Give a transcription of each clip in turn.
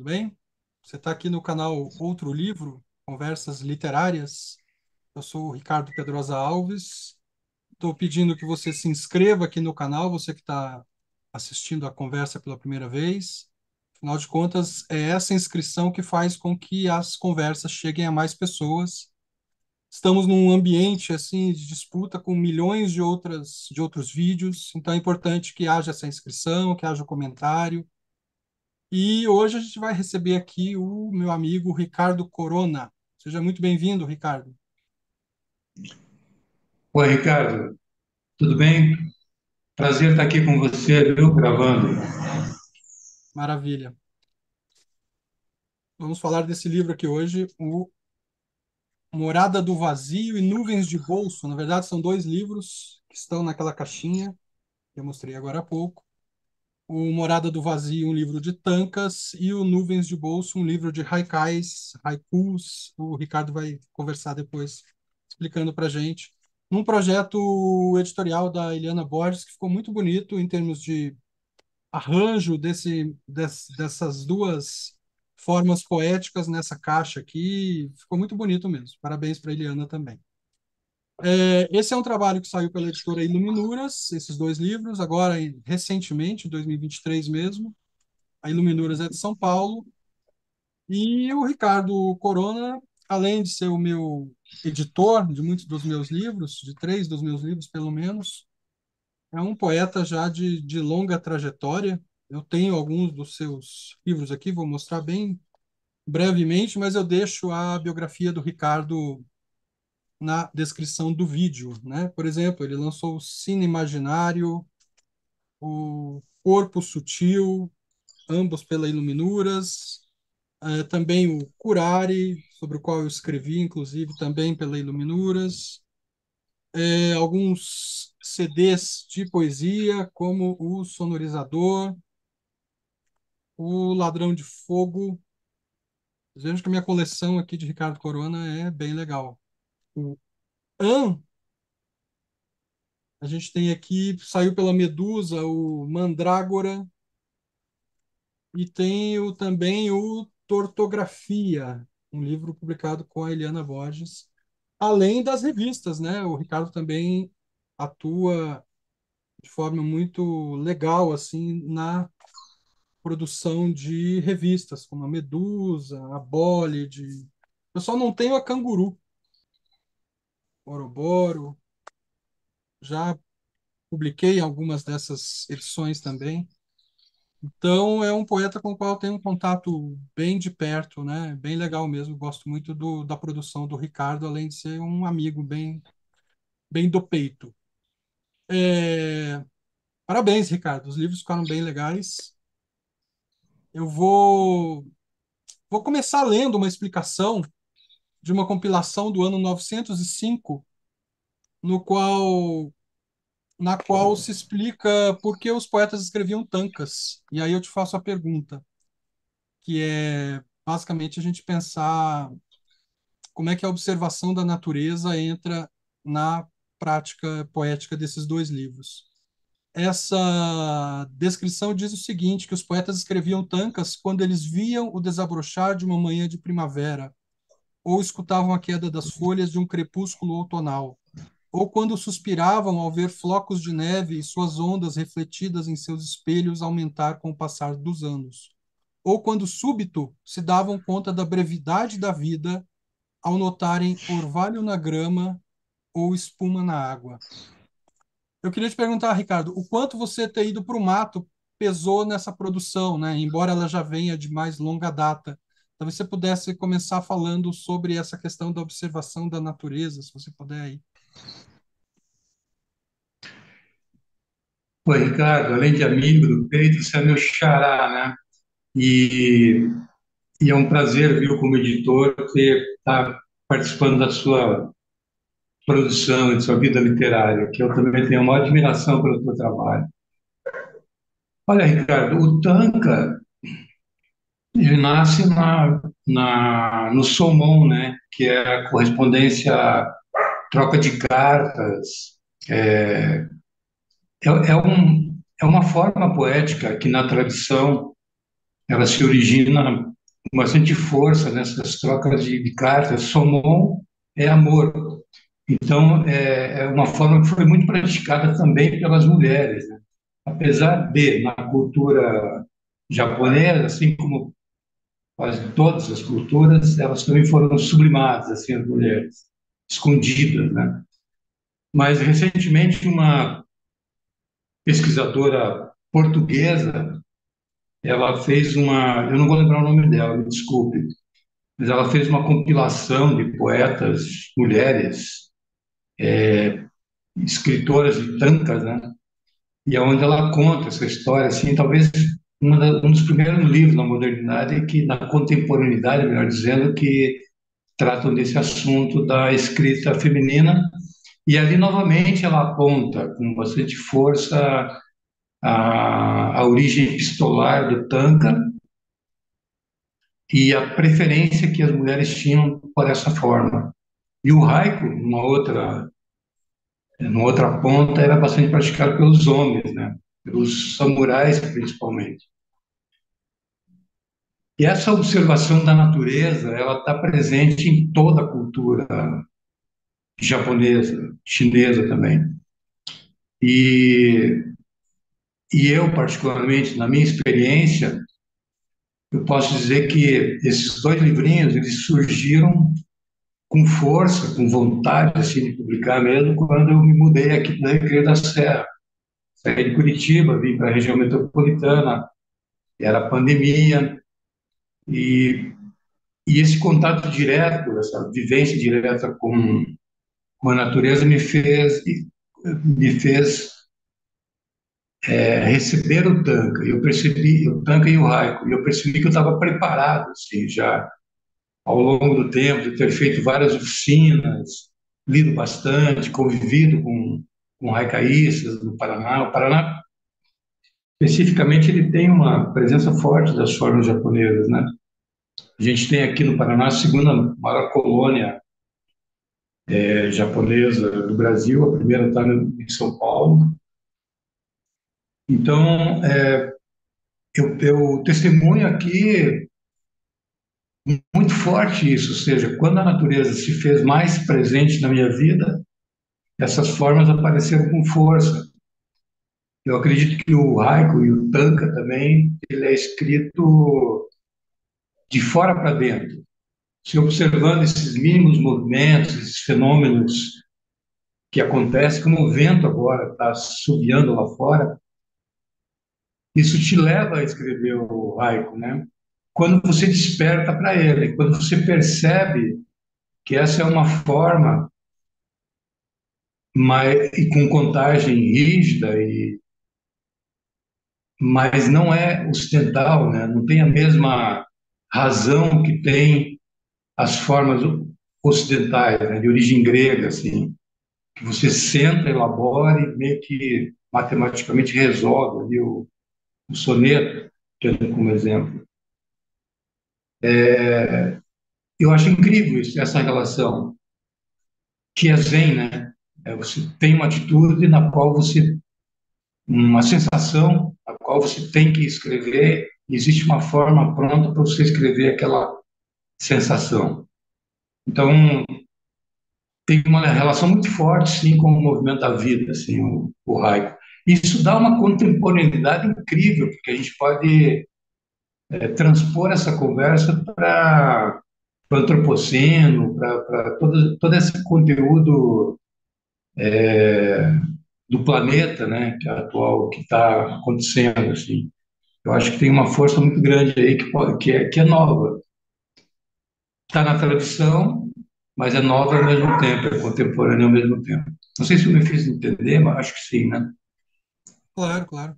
bem? Você está aqui no canal Outro Livro, Conversas Literárias. Eu sou o Ricardo Pedrosa Alves. Estou pedindo que você se inscreva aqui no canal, você que está assistindo a conversa pela primeira vez. Afinal de contas, é essa inscrição que faz com que as conversas cheguem a mais pessoas. Estamos num ambiente assim de disputa com milhões de outros vídeos, então é importante que haja essa inscrição, que haja comentário. E hoje a gente vai receber aqui o meu amigo Ricardo Corona. Seja muito bem-vindo, Ricardo. Oi, Ricardo, tudo bem? Prazer estar aqui com você, viu, gravando. Maravilha. Vamos falar desse livro aqui hoje, o Morada do Vazio e Nuvens de Bolso. Na verdade, são dois livros que estão naquela caixinha que eu mostrei agora há pouco. O Morada do Vazio, um livro de tankas, e o Nuvens de Bolso, um livro de haikais, haikus. O Ricardo vai conversar depois, explicando para gente. Num projeto editorial da Eliana Borges, que ficou muito bonito em termos de arranjo dessas duas formas poéticas nessa caixa aqui. Ficou muito bonito mesmo. Parabéns para a Eliana também. Esse é um trabalho que saiu pela editora Iluminuras, esses dois livros, agora recentemente, em 2023 mesmo. A Iluminuras é de São Paulo. E o Ricardo Corona, além de ser o meu editor de muitos dos meus livros, de três dos meus livros, pelo menos, é um poeta já de longa trajetória. Eu tenho alguns dos seus livros aqui, vou mostrar bem brevemente, mas eu deixo a biografia do Ricardo na descrição do vídeo, né? Por exemplo, ele lançou o Cine Imaginário, o Corpo Sutil, ambos pela Iluminuras, também o Curare, sobre o qual eu escrevi, inclusive, também pela Iluminuras, alguns CDs de poesia, como o Sonorizador, o Ladrão de Fogo. Vejo que a minha coleção aqui de Ricardo Corona é bem legal. O An, a gente tem aqui, saiu pela Medusa, o Mandrágora, e tem também o Tortografia, um livro publicado com a Eliana Borges, além das revistas, né? O Ricardo também atua de forma muito legal assim na produção de revistas, como a Medusa, a Bolide. Eu só não tenho a Canguru, Oroboro. Já publiquei algumas dessas edições também. Então, é um poeta com o qual eu tenho um contato bem de perto, né? Bem legal mesmo. Gosto muito da produção do Ricardo, além de ser um amigo bem do peito. É, Parabéns, Ricardo. Os livros ficaram bem legais. Eu vou começar lendo uma explicação de uma compilação do ano 905, no qual, na qual se explica por que os poetas escreviam tankas. E aí eu te faço a pergunta, que é basicamente a gente pensar como é que a observação da natureza entra na prática poética desses dois livros. Essa descrição diz o seguinte, que os poetas escreviam tankas quando eles viam o desabrochar de uma manhã de primavera, ou escutavam a queda das folhas de um crepúsculo outonal, ou quando suspiravam ao ver flocos de neve e suas ondas refletidas em seus espelhos aumentar com o passar dos anos, ou quando súbito se davam conta da brevidade da vida ao notarem orvalho na grama ou espuma na água. Eu queria te perguntar, Ricardo, o quanto você ter ido para o mato pesou nessa produção, né? Embora ela já venha de mais longa data. Talvez você pudesse começar falando sobre essa questão da observação da natureza, se você puder aí. Oi, Ricardo, além de amigo do peito, você é meu xará, né? E, e é um prazer, viu, como editor, ter estar participando da sua produção e de sua vida literária, que eu também tenho uma admiração pelo seu trabalho. Olha, Ricardo, o Tanka, ele nasce no Somon, né? Que é a correspondência, troca de cartas, é, é uma forma poética que, na tradição, ela se origina com bastante força nessas trocas de cartas. Somon é amor. Então, é uma forma que foi muito praticada também pelas mulheres, né? Apesar de, na cultura japonesa, assim como quase todas as culturas, elas também foram sublimadas, assim, as mulheres, escondidas, né? Mas, recentemente, uma pesquisadora portuguesa, ela fez eu não vou lembrar o nome dela, me desculpe, mas ela fez uma compilação de poetas mulheres, escritoras de tankas, né? E é onde ela conta essa história, assim, talvez um dos primeiros livros na modernidade, que na contemporaneidade, melhor dizendo, que tratam desse assunto da escrita feminina. E ali, novamente, ela aponta com bastante força a origem epistolar do tanka e a preferência que as mulheres tinham por essa forma. E o haiku, numa outra ponta, era bastante praticado pelos homens, né? Pelos samurais, principalmente. E essa observação da natureza, ela está presente em toda a cultura japonesa, chinesa também. E, e eu, particularmente, na minha experiência, eu posso dizer que esses dois livrinhos, eles surgiram com força, com vontade assim, de publicar mesmo, quando eu me mudei aqui para Recreio da Serra. Saí de Curitiba, vim para a região metropolitana, era pandemia, e, e esse contato direto, essa vivência direta com a natureza me fez receber o tanque. Eu percebi o tanque e o raico, e eu percebi que eu estava preparado, assim, já ao longo do tempo, de ter feito várias oficinas, lido bastante, convivido com haicaístas no Paraná. O Paraná, especificamente, ele tem uma presença forte das formas japonesas, né? A gente tem aqui no Paraná a segunda maior colônia japonesa do Brasil, a primeira está em São Paulo. Então, eu testemunho aqui muito forte isso, ou seja, quando a natureza se fez mais presente na minha vida, essas formas apareceram com força. Eu acredito que o haiku e o tanka também, ele é escrito de fora para dentro. Se observando esses mínimos movimentos, esses fenômenos que acontecem, como o vento agora está subiando lá fora, isso te leva a escrever o haiku, né? Quando você desperta para ele, quando você percebe que essa é uma forma e com contagem rígida mas não é ocidental, né? Não tem a mesma razão que tem as formas ocidentais, né? De origem grega, assim, que você senta, elabora e meio que matematicamente resolve ali o soneto, tendo como exemplo. Eu acho incrível isso, essa relação que é zen, né? Você tem uma atitude na qual uma sensação a qual você tem que escrever, e existe uma forma pronta para você escrever aquela sensação. Então, tem uma relação muito forte, sim, com o movimento da vida, assim, o haiku. Isso dá uma contemporaneidade incrível, porque a gente pode transpor essa conversa para o antropoceno, para todo esse conteúdo do planeta, né, que é atual, que está acontecendo, assim. Eu acho que tem uma força muito grande aí que é nova. Está na tradição, mas é nova ao mesmo tempo, é contemporânea ao mesmo tempo. Não sei se eu me fiz entender, mas acho que sim, né? Claro, claro.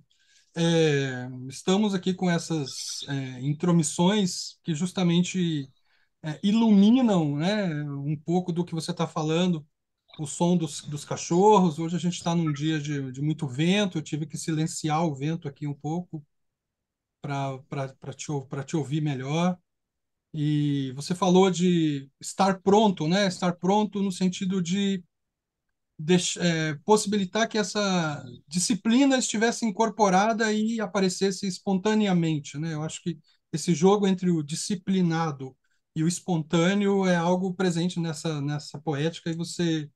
Estamos aqui com essas intromissões que justamente iluminam, né, um pouco do que você está falando, o som dos cachorros. Hoje a gente está num dia de muito vento, eu tive que silenciar o vento aqui um pouco para te ouvir melhor. E você falou de estar pronto, né? Estar pronto no sentido de possibilitar que essa disciplina estivesse incorporada e aparecesse espontaneamente, né? Eu acho que esse jogo entre o disciplinado e o espontâneo é algo presente nessa poética e você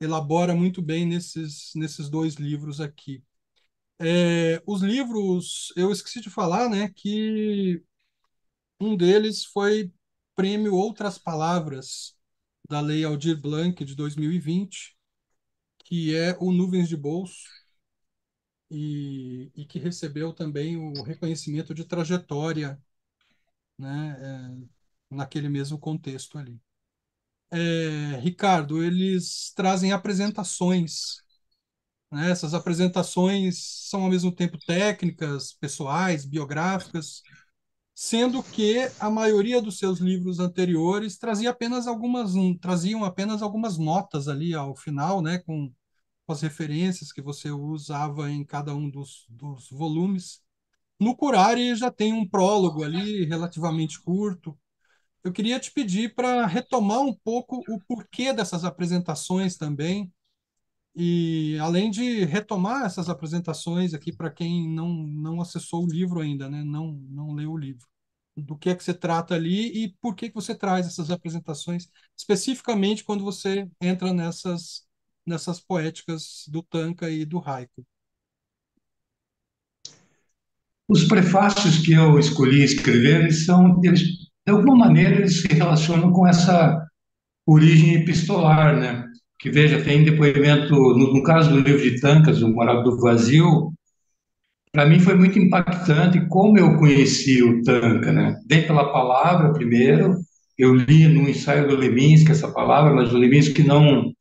elabora muito bem nesses dois livros aqui. Os livros, eu esqueci de falar, né, que um deles foi prêmio Outras Palavras da Lei Aldir Blanc de 2020, que é o Nuvens de Bolso, e que recebeu também o reconhecimento de trajetória, né, naquele mesmo contexto ali. Ricardo, eles trazem apresentações, né? Essas apresentações são ao mesmo tempo técnicas, pessoais, biográficas, sendo que a maioria dos seus livros anteriores traziam apenas algumas notas ali ao final, né, com as referências que você usava em cada um dos volumes. No Curare já tem um prólogo ali relativamente curto. Eu queria te pedir para retomar um pouco o porquê dessas apresentações também, e além de retomar essas apresentações aqui para quem não acessou o livro ainda, né? Não leu o livro. Do que é que se trata ali e por que você traz essas apresentações, especificamente quando você entra nessas poéticas do tanka e do haiku. Os prefácios que eu escolhi escrever, de alguma maneira, eles se relacionam com essa origem epistolar, né? Que veja, tem depoimento, no caso do livro de Tancas, O Morado do Vazio, para mim foi muito impactante como eu conheci o Tanca, né? Bem pela palavra primeiro, eu li no ensaio do Leminski essa palavra, mas o Leminski não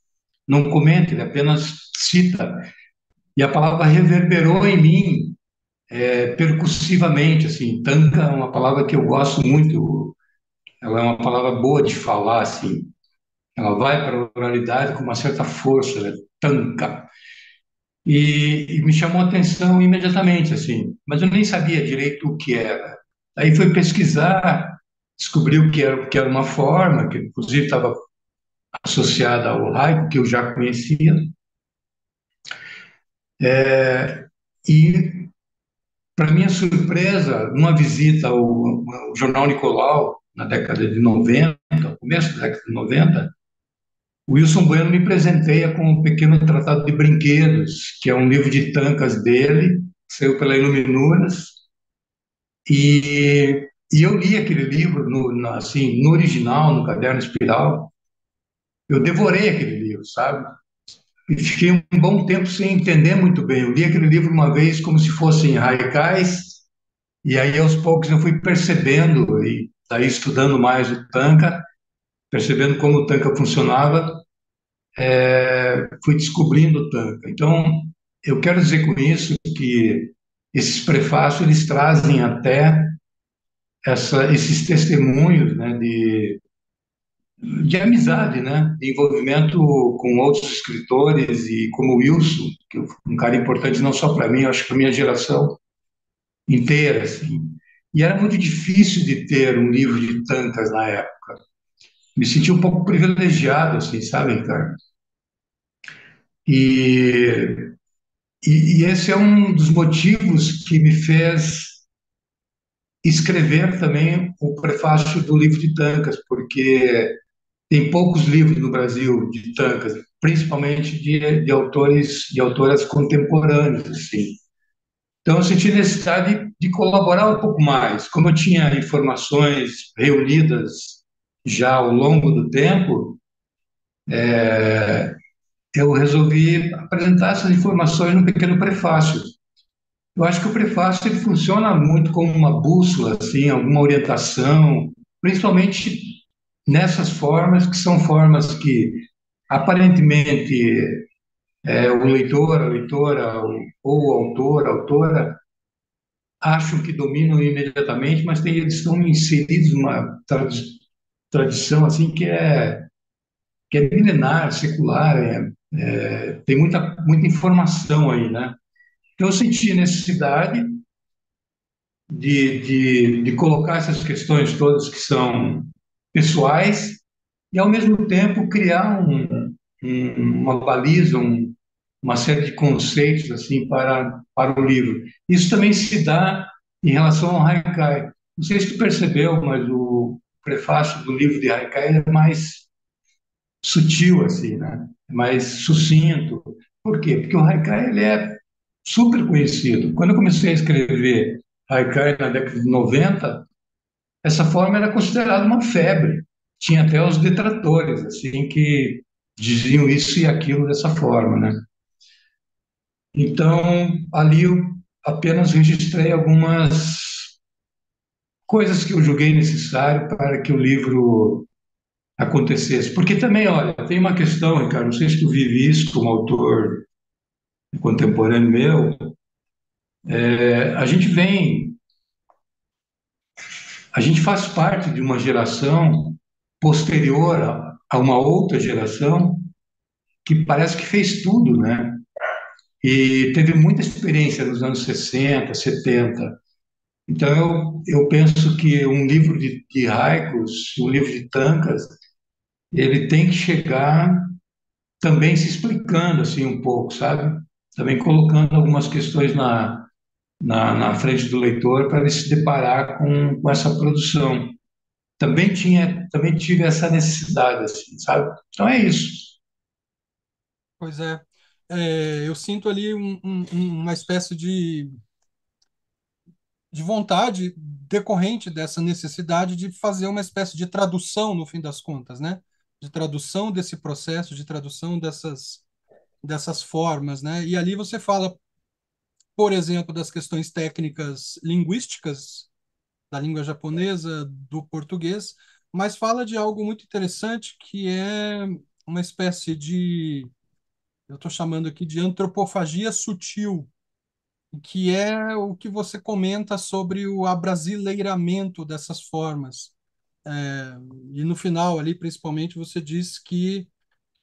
comenta, ele apenas cita. E a palavra reverberou em mim percussivamente, assim. Tanca é uma palavra que eu gosto muito, ela é uma palavra boa de falar, assim. Ela vai para a oralidade com uma certa força, né? Tanca. E me chamou a atenção imediatamente, assim, mas eu nem sabia direito o que era. Aí fui pesquisar, descobriu que era uma forma, que inclusive estava associada ao haiku, que eu já conhecia, e, para minha surpresa, numa visita ao Jornal Nicolau, na década de 90, começo da década de 90, o Wilson Bueno me presenteia com um pequeno tratado de brinquedos, que é um livro de tancas dele, saiu pela Iluminuras, e eu li aquele livro assim, no original, no caderno espiral. Eu devorei aquele livro, sabe? E fiquei um bom tempo sem entender muito bem. Eu li aquele livro uma vez como se fossem haikais, e aí aos poucos eu fui percebendo, e daí estudando mais o Tanka, percebendo como o Tanka funcionava, fui descobrindo o Tanka. Então, eu quero dizer com isso que esses prefácios eles trazem até esses testemunhos, né, de amizade, né, de envolvimento com outros escritores e como o Wilson, que é um cara importante não só para mim, acho que para minha geração inteira, assim. E era muito difícil de ter um livro de tantas na época. Me senti um pouco privilegiado, assim, sabe, Ricardo? E, e esse é um dos motivos que me fez escrever também o prefácio do livro de Tancas, porque tem poucos livros no Brasil de Tancas, principalmente de autores e autoras contemporâneos, assim. Então, eu senti necessidade de colaborar um pouco mais. Como eu tinha informações reunidas já ao longo do tempo, eu resolvi apresentar essas informações num pequeno prefácio. Eu acho que o prefácio ele funciona muito como uma bússola, assim, alguma orientação, principalmente nessas formas que são formas que aparentemente o leitor, a leitora, ou o autor, a autora acham que dominam imediatamente, mas eles estão inseridos numa tradição assim que é milenar, secular, tem muita informação aí, né? Então eu senti a necessidade de colocar essas questões todas que são pessoais e ao mesmo tempo criar uma baliza, uma série de conceitos assim para o livro. Isso também se dá em relação ao haikai. Não sei se tu percebeu, mas o prefácio do livro de Haikai é mais sutil, assim, né? É mais sucinto. Por quê? Porque o Haikai ele é super conhecido. Quando eu comecei a escrever Haikai na década de 90, essa forma era considerada uma febre. Tinha até os detratores, assim, que diziam isso e aquilo dessa forma, né? Então, ali eu apenas registrei algumas coisas que eu julguei necessário para que o livro acontecesse. Porque também, olha, tem uma questão, Ricardo, não sei se tu vive isso como autor contemporâneo meu, a gente vem, a gente faz parte de uma geração posterior a uma outra geração que parece que fez tudo, né? E teve muita experiência nos anos 60, 70. Então, eu penso que um livro de haikus, um livro de tankas, ele tem que chegar também se explicando assim um pouco, sabe? Também colocando algumas questões na frente do leitor para ele se deparar com essa produção. Também tive essa necessidade, assim, sabe? Então é isso. Pois é. Eu sinto ali uma espécie de vontade decorrente dessa necessidade de fazer uma espécie de tradução, no fim das contas, né? De tradução desse processo, de tradução dessas formas, né? E ali você fala, por exemplo, das questões técnicas linguísticas da língua japonesa, do português, mas fala de algo muito interessante que é uma espécie eu estou chamando aqui de antropofagia sutil, que é o que você comenta sobre o abrasileiramento dessas formas. E no final ali, principalmente, você diz que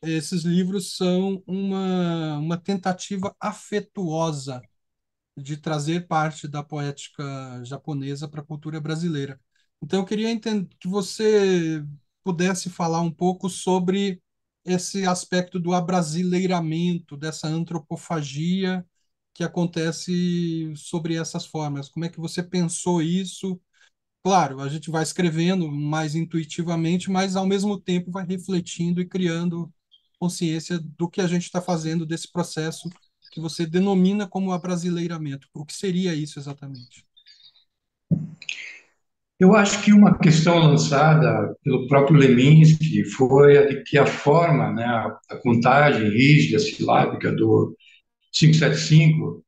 esses livros são uma tentativa afetuosa de trazer parte da poética japonesa para a cultura brasileira. Então, eu queria que você pudesse falar um pouco sobre esse aspecto do abrasileiramento, dessa antropofagia que acontece sobre essas formas. Como é que você pensou isso? Claro, a gente vai escrevendo mais intuitivamente, mas ao mesmo tempo vai refletindo e criando consciência do que a gente está fazendo desse processo que você denomina como abrasileiramento. O que seria isso exatamente? Eu acho que uma questão lançada pelo próprio Leminski foi a de que a forma, né, a contagem rígida, silábica do 575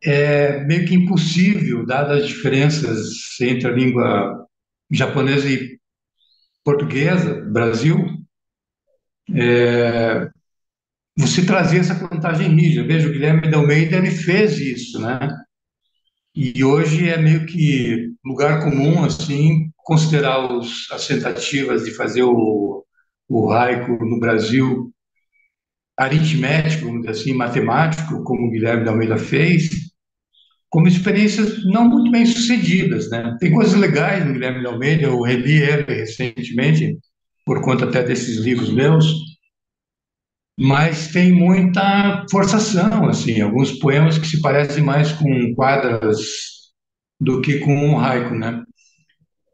é meio que impossível, dadas as diferenças entre a língua japonesa e portuguesa, Brasil, você trazer essa contagem rígida. Veja, o Guilherme de Almeida ele fez isso, né? E hoje é meio que lugar comum, assim, considerar as tentativas de fazer o haiku no Brasil aritmético, vamos dizer assim, matemático, como o Guilherme de Almeida fez, como experiências não muito bem sucedidas, né? Tem coisas legais no Guilherme de Almeida, eu reli ele recentemente, por conta até desses livros meus, mas tem muita forçação, assim, alguns poemas que se parecem mais com quadras do que com um haiku, né?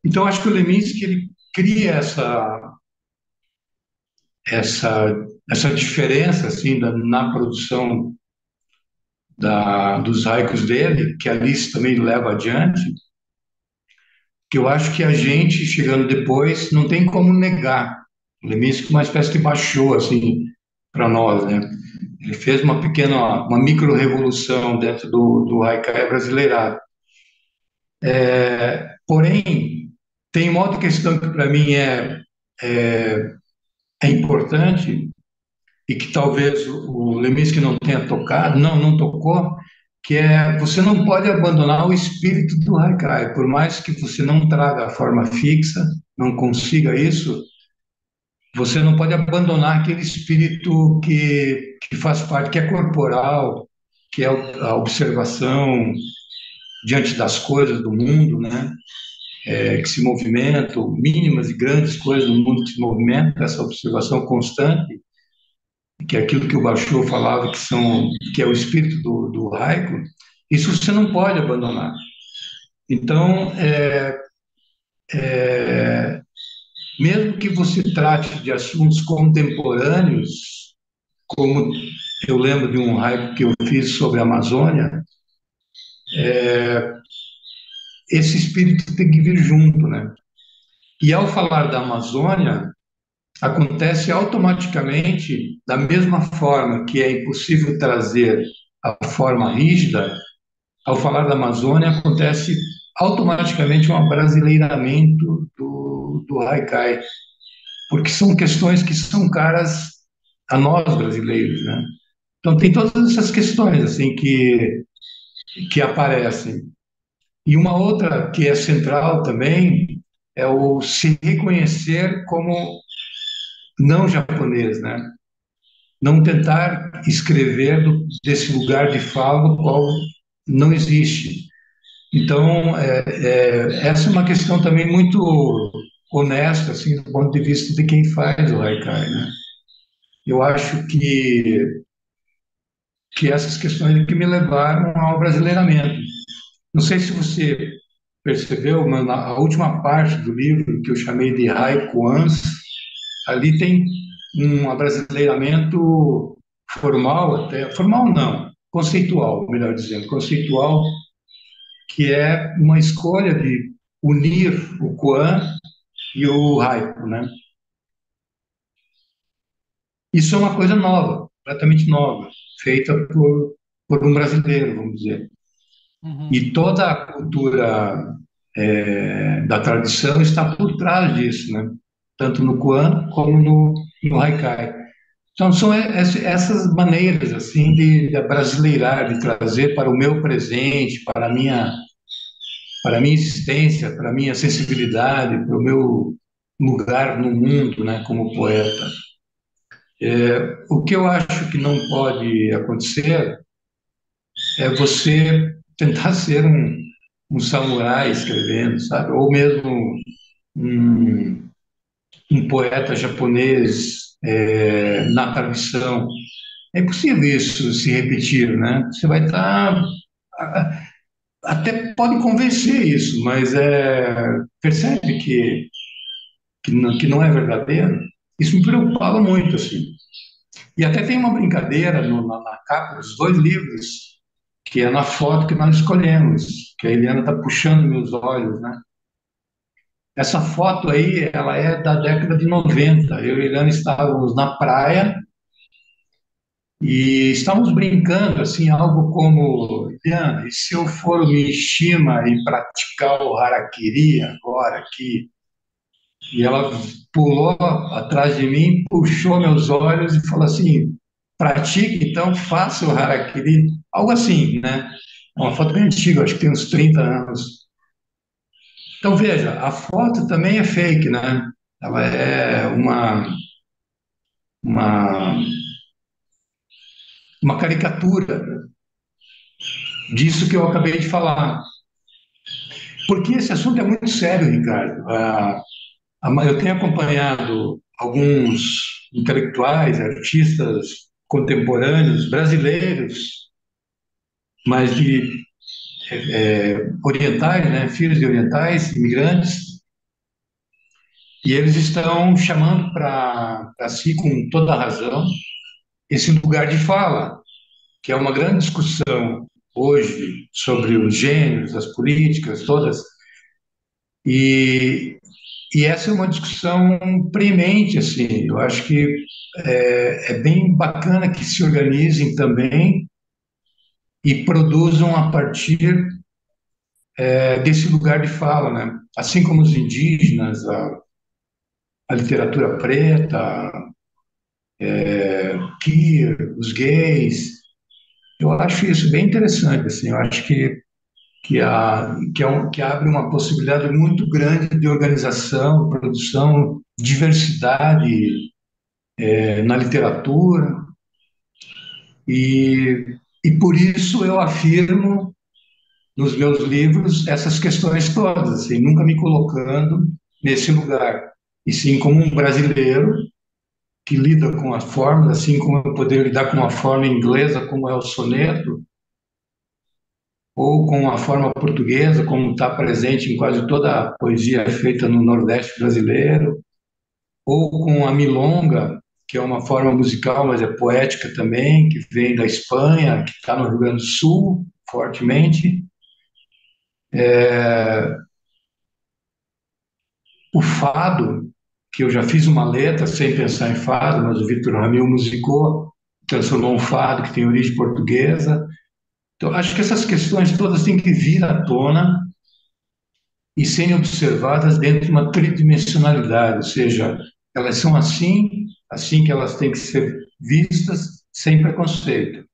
Então, acho que o Leminski ele cria essa, essa diferença assim na produção dos haikus dele, que a Alice também leva adiante, que eu acho que a gente, chegando depois, não tem como negar. O Leminski é uma espécie de baixou assim para nós, né? Ele fez uma pequena, uma micro-revolução dentro do haikai brasileirado. Porém, tem uma outra questão que para mim é importante, e que talvez o Leminski não tenha tocado, não tocou, que é você não pode abandonar o espírito do haikai, por mais que você não traga a forma fixa, não consiga isso, você não pode abandonar aquele espírito que faz parte, que é corporal, que é a observação diante das coisas do mundo, né? Que se movimentam, mínimas e grandes coisas no mundo que se movimentam, essa observação constante, que é aquilo que o Basho falava que é o espírito do haiku, isso você não pode abandonar. Então, mesmo que você trate de assuntos contemporâneos, como eu lembro de um haiku que eu fiz sobre a Amazônia, esse espírito tem que vir junto, né? E ao falar da Amazônia, acontece automaticamente da mesma forma que é impossível trazer a forma rígida, ao falar da Amazônia, acontece automaticamente um abrasileiramento do haikai, porque são questões que são caras a nós brasileiros, né? Então tem todas essas questões assim que aparecem. E uma outra que é central também é o se reconhecer como não japonês, né? Não tentar escrever desse lugar de fala no qual não existe. Então, essa é uma questão também muito honesta, assim, do ponto de vista de quem faz o haikai, né? Eu acho que essas questões que me levaram ao brasileiramento. Não sei se você percebeu, mas a última parte do livro, que eu chamei de Haikuans, ali tem um abrasileiramento formal, até formal não, conceitual, melhor dizendo, conceitual, que é uma escolha de unir o Kuan e o Haiku, né? Isso é uma coisa nova, completamente nova, feita por um brasileiro, vamos dizer. Uhum. E toda a cultura da tradição está por trás disso, né? Tanto no Kuan como no Haikai. Então, são essas maneiras, assim, de abrasileirar, de trazer para o meu presente, para a minha existência, para a minha sensibilidade, para o meu lugar no mundo, né, como poeta. O que eu acho que não pode acontecer é você tentar ser um samurai escrevendo, sabe? Ou mesmo um, um poeta japonês na tradição. É impossível isso se repetir, né? Você vai estar. Até pode convencer isso, mas percebe que não é verdadeiro. Isso me preocupava muito, assim. E até tem uma brincadeira na capa dos dois livros, que é na foto que nós escolhemos, que a Eliana está puxando meus olhos, né? Essa foto aí, ela é da década de 90. Eu e a Eliana estávamos na praia e estávamos brincando, assim, algo como, Eliana, e se eu for o Mishima e praticar o Harakiri agora aqui? E ela pulou atrás de mim, puxou meus olhos e falou assim: pratique, então, faça o harakiri. Algo assim, né? É uma foto bem antiga, acho que tem uns 30 anos. Então, veja, a foto também é fake, né? Ela é uma, uma caricatura disso que eu acabei de falar. Porque esse assunto é muito sério, Ricardo. Eu tenho acompanhado alguns intelectuais, artistas contemporâneos brasileiros, mas de orientais, né, filhos de orientais, imigrantes, e eles estão chamando para si, com toda a razão, esse lugar de fala, que é uma grande discussão hoje sobre os gêneros, as políticas, todas, e, e essa é uma discussão premente, assim, eu acho que é bem bacana que se organizem também e produzam a partir desse lugar de fala, né? Assim como os indígenas, a literatura preta, queer, os gays, eu acho isso bem interessante, assim, eu acho que abre uma possibilidade muito grande de organização, produção, diversidade na literatura, e por isso eu afirmo nos meus livros essas questões todas, assim, nunca me colocando nesse lugar, e sim como um brasileiro que lida com as formas, assim como eu poderia lidar com uma forma inglesa, como é o soneto, ou com a forma portuguesa, como está presente em quase toda a poesia feita no Nordeste brasileiro, ou com a milonga, que é uma forma musical, mas é poética também, que vem da Espanha, que está no Rio Grande do Sul, fortemente. O fado, que eu já fiz uma letra sem pensar em fado, mas o Victor Ramil musicou, transformou um fado que tem origem portuguesa. Então, acho que essas questões todas têm que vir à tona e serem observadas dentro de uma tridimensionalidade, ou seja, elas são assim, assim que elas têm que ser vistas, sem preconceito.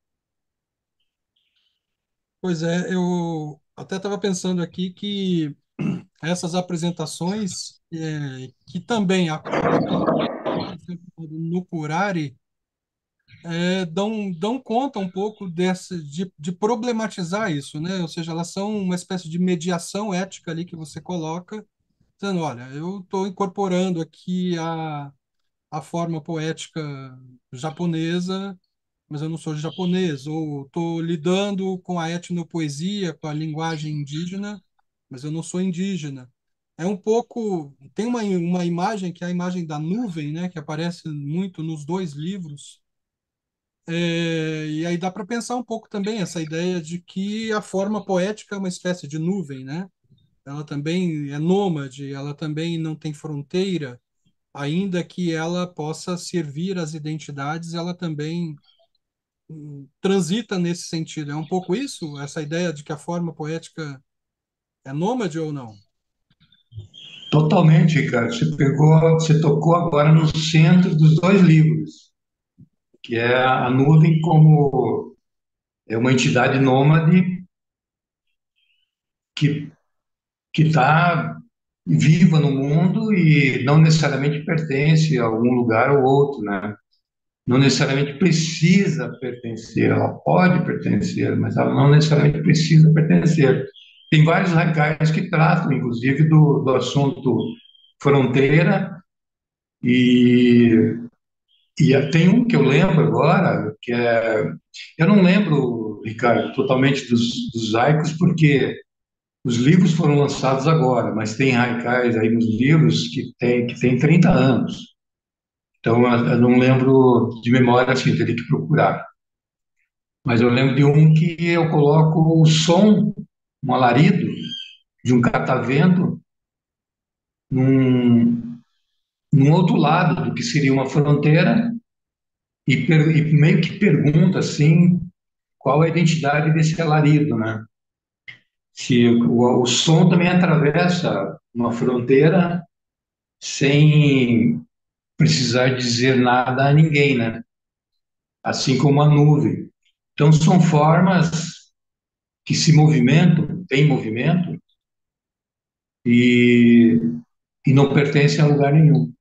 Pois é, eu até estava pensando aqui que essas apresentações, que também acontecem no Curare, dão conta um pouco de problematizar isso, né? Ou seja, elas são uma espécie de mediação ética ali que você coloca, dizendo, olha, eu estou incorporando aqui a forma poética japonesa, mas eu não sou japonês, ou estou lidando com a etnopoesia, com a linguagem indígena, mas eu não sou indígena. É um pouco. Tem uma imagem que é a imagem da nuvem, né, que aparece muito nos dois livros. E aí dá para pensar um pouco também essa ideia de que a forma poética é uma espécie de nuvem, né? Ela também é nômade, ela também não tem fronteira, ainda que ela possa servir às identidades, ela também transita nesse sentido. É um pouco isso, essa ideia de que a forma poética é nômade ou não? Totalmente, Ricardo. Você tocou agora no centro dos dois livros, que é a nuvem como é uma entidade nômade que está viva no mundo e não necessariamente pertence a algum lugar ou outro, né? Não necessariamente precisa pertencer, ela pode pertencer, mas ela não necessariamente precisa pertencer. Tem vários radicais que tratam, inclusive, do assunto fronteira, e, tem um que eu lembro agora, que é. Eu não lembro, Ricardo, totalmente dos haicos, porque os livros foram lançados agora, mas tem haikais aí nos livros que tem 30 anos. Então, eu não lembro de memória, assim, teria que procurar. Mas eu lembro de um que eu coloco o som, um alarido, de um catavento num, num outro lado do que seria uma fronteira e meio que pergunta, assim, qual é a identidade desse alarido, né? Se o som também atravessa uma fronteira sem precisar dizer nada a ninguém, né? Assim como a nuvem. Então, são formas que se movimentam, têm movimento, e, e não pertencem a lugar nenhum.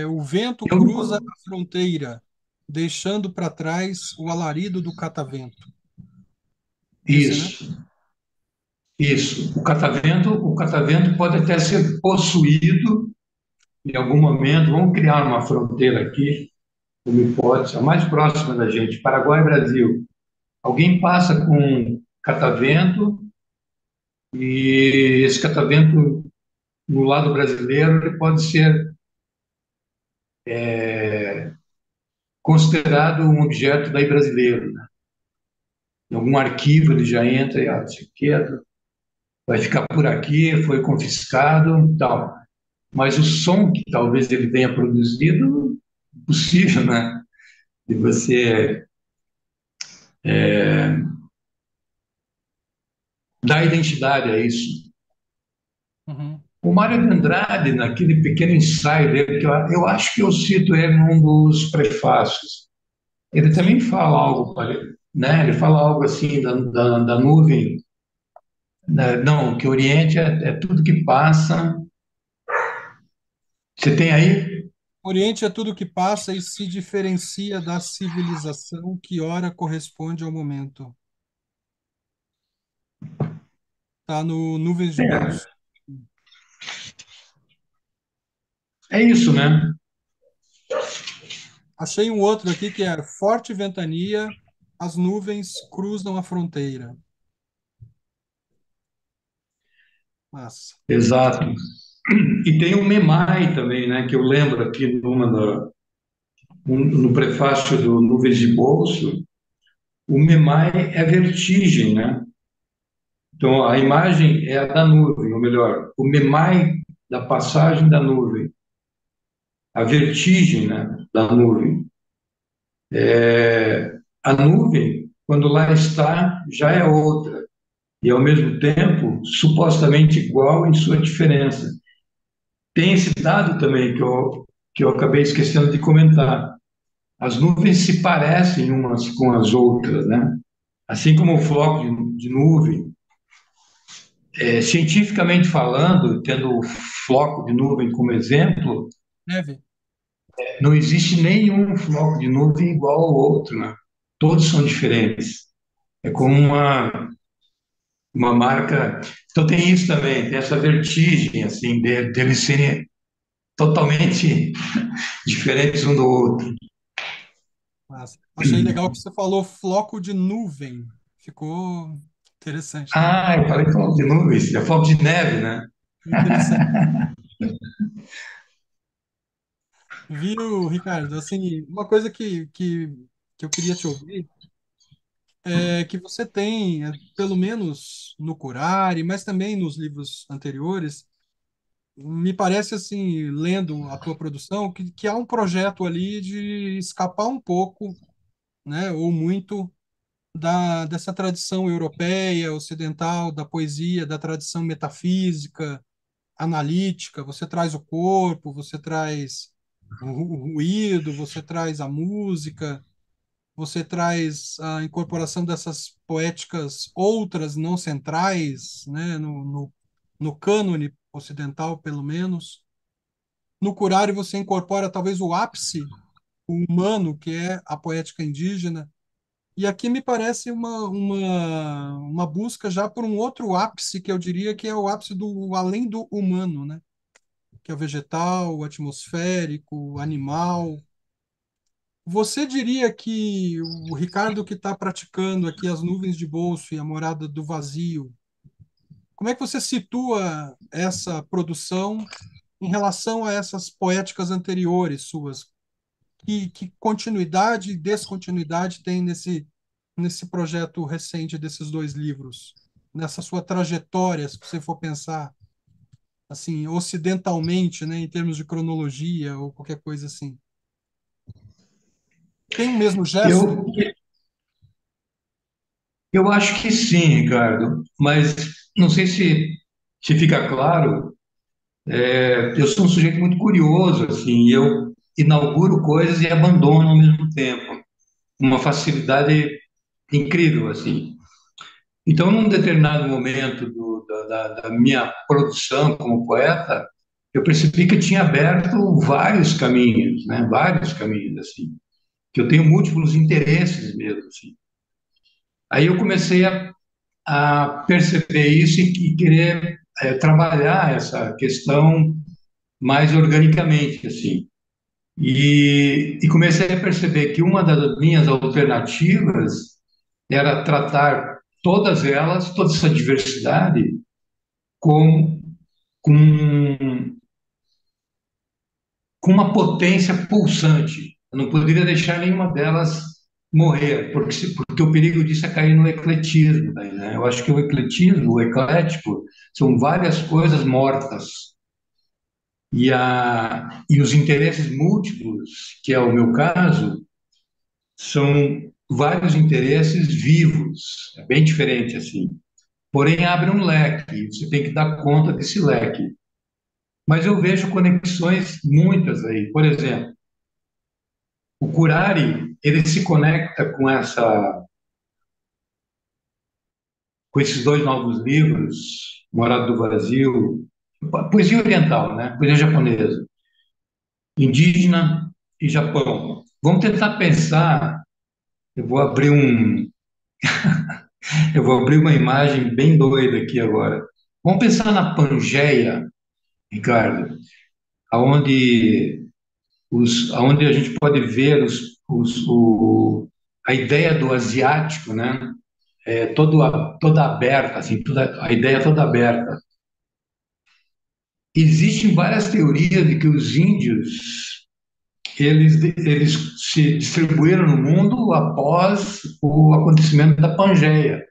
O vento Eu, cruza a fronteira, deixando para trás o alarido do catavento. Esse, né? isso, isso. O catavento pode até ser possuído em algum momento. Vamos criar uma fronteira aqui, como hipótese, a mais próxima da gente, Paraguai e Brasil. Alguém passa com um catavento e esse catavento, no lado brasileiro, ele pode ser considerado um objeto daí brasileiro, né? Em algum arquivo ele já entra e, isso aqui vai ficar por aqui, foi confiscado, tal. Mas o som que talvez ele tenha produzido, possível, né? De você dar identidade a isso. Uhum. O Mário de Andrade, naquele pequeno ensaio dele, que eu acho que eu cito ele num dos prefácios, ele também Sim. fala algo, né? Ele fala algo assim da nuvem, né? Não, que o Oriente é tudo que passa. Você tem aí? Oriente é tudo que passa e se diferencia da civilização que ora corresponde ao momento. Tá no Nuvens de Belo Sul. É isso, né? Achei um outro aqui que é Forte Ventania, as nuvens cruzam a fronteira. Massa. Exato. E tem o Memai também, né, que eu lembro aqui no prefácio do Nuvens de Bolso, o Memai é vertigem, né? Então, a imagem é a da nuvem, ou melhor, o memai da passagem da nuvem, a vertigem, né, da nuvem. A nuvem, quando lá está, já é outra, e ao mesmo tempo, supostamente igual em sua diferença. Tem esse dado também que eu acabei esquecendo de comentar. As nuvens se parecem umas com as outras, né? Assim como o floco de nuvem, cientificamente falando, tendo o floco de nuvem como exemplo, Neve? não existe nenhum floco de nuvem igual ao outro, né? Todos são diferentes. É como Sim. uma marca. Então tem isso também, tem essa vertigem assim deles serem totalmente diferentes um do outro. Massa. Achei legal que você falou floco de nuvem. Ficou interessante também. Ah, eu falei floco de nuvens, é floco de neve, né? Interessante. Viu, Ricardo? Assim, uma coisa que eu queria te ouvir é que você tem, pelo menos no Curare, mas também nos livros anteriores, me parece assim, lendo a tua produção, que há um projeto ali de escapar um pouco, né, ou muito dessa tradição europeia, ocidental, da poesia, da tradição metafísica, analítica. Você traz o corpo, você traz o ruído, você traz a música, você traz a incorporação dessas poéticas outras, não centrais, né, no cânone ocidental, pelo menos. No Curare você incorpora talvez o ápice o humano, que é a poética indígena. E aqui me parece uma busca já por um outro ápice, que eu diria que é o ápice do além do humano, né? Que é o vegetal, o atmosférico, o animal. Você diria que o Ricardo que está praticando aqui as nuvens de bolso e a morada do vazio, como é que você situa essa produção em relação a essas poéticas anteriores suas? Que continuidade e descontinuidade tem nesse projeto recente desses dois livros? Nessa sua trajetória, se você for pensar assim, ocidentalmente, né, em termos de cronologia ou qualquer coisa assim. Tem o mesmo gesto? Eu, eu acho que sim, Ricardo, mas não sei se fica claro. Eu sou um sujeito muito curioso, assim, e eu inauguro coisas e abandono ao mesmo tempo. Uma facilidade incrível, assim. Então, num determinado momento da minha produção como poeta, eu percebi que eu tinha aberto vários caminhos, né? Vários caminhos, assim, que eu tenho múltiplos interesses mesmo, assim. Aí eu comecei a perceber isso e querer trabalhar essa questão mais organicamente, assim. E comecei a perceber que uma das minhas alternativas era tratar todas elas, toda essa diversidade, com, com, com uma potência pulsante. Eu não poderia deixar nenhuma delas morrer, porque o perigo disso é cair no ecletismo. Daí, né? Eu acho que o ecletismo, o eclético, são várias coisas mortas. E os interesses múltiplos, que é o meu caso, são vários interesses vivos, é bem diferente assim. Porém, abre um leque, você tem que dar conta desse leque. Mas eu vejo conexões muitas aí. Por exemplo, o Curari, ele se conecta com esses dois novos livros, Morada do Vazio, poesia oriental, né? Poesia japonesa, indígena e Japão. Vamos tentar pensar, eu vou abrir um, eu vou abrir uma imagem bem doida aqui agora. Vamos pensar na Pangeia, Ricardo, aonde aonde a gente pode ver a ideia do asiático, né? Toda aberta, assim, a ideia toda aberta. Existem várias teorias de que os índios eles se distribuíram no mundo após o acontecimento da Pangeia.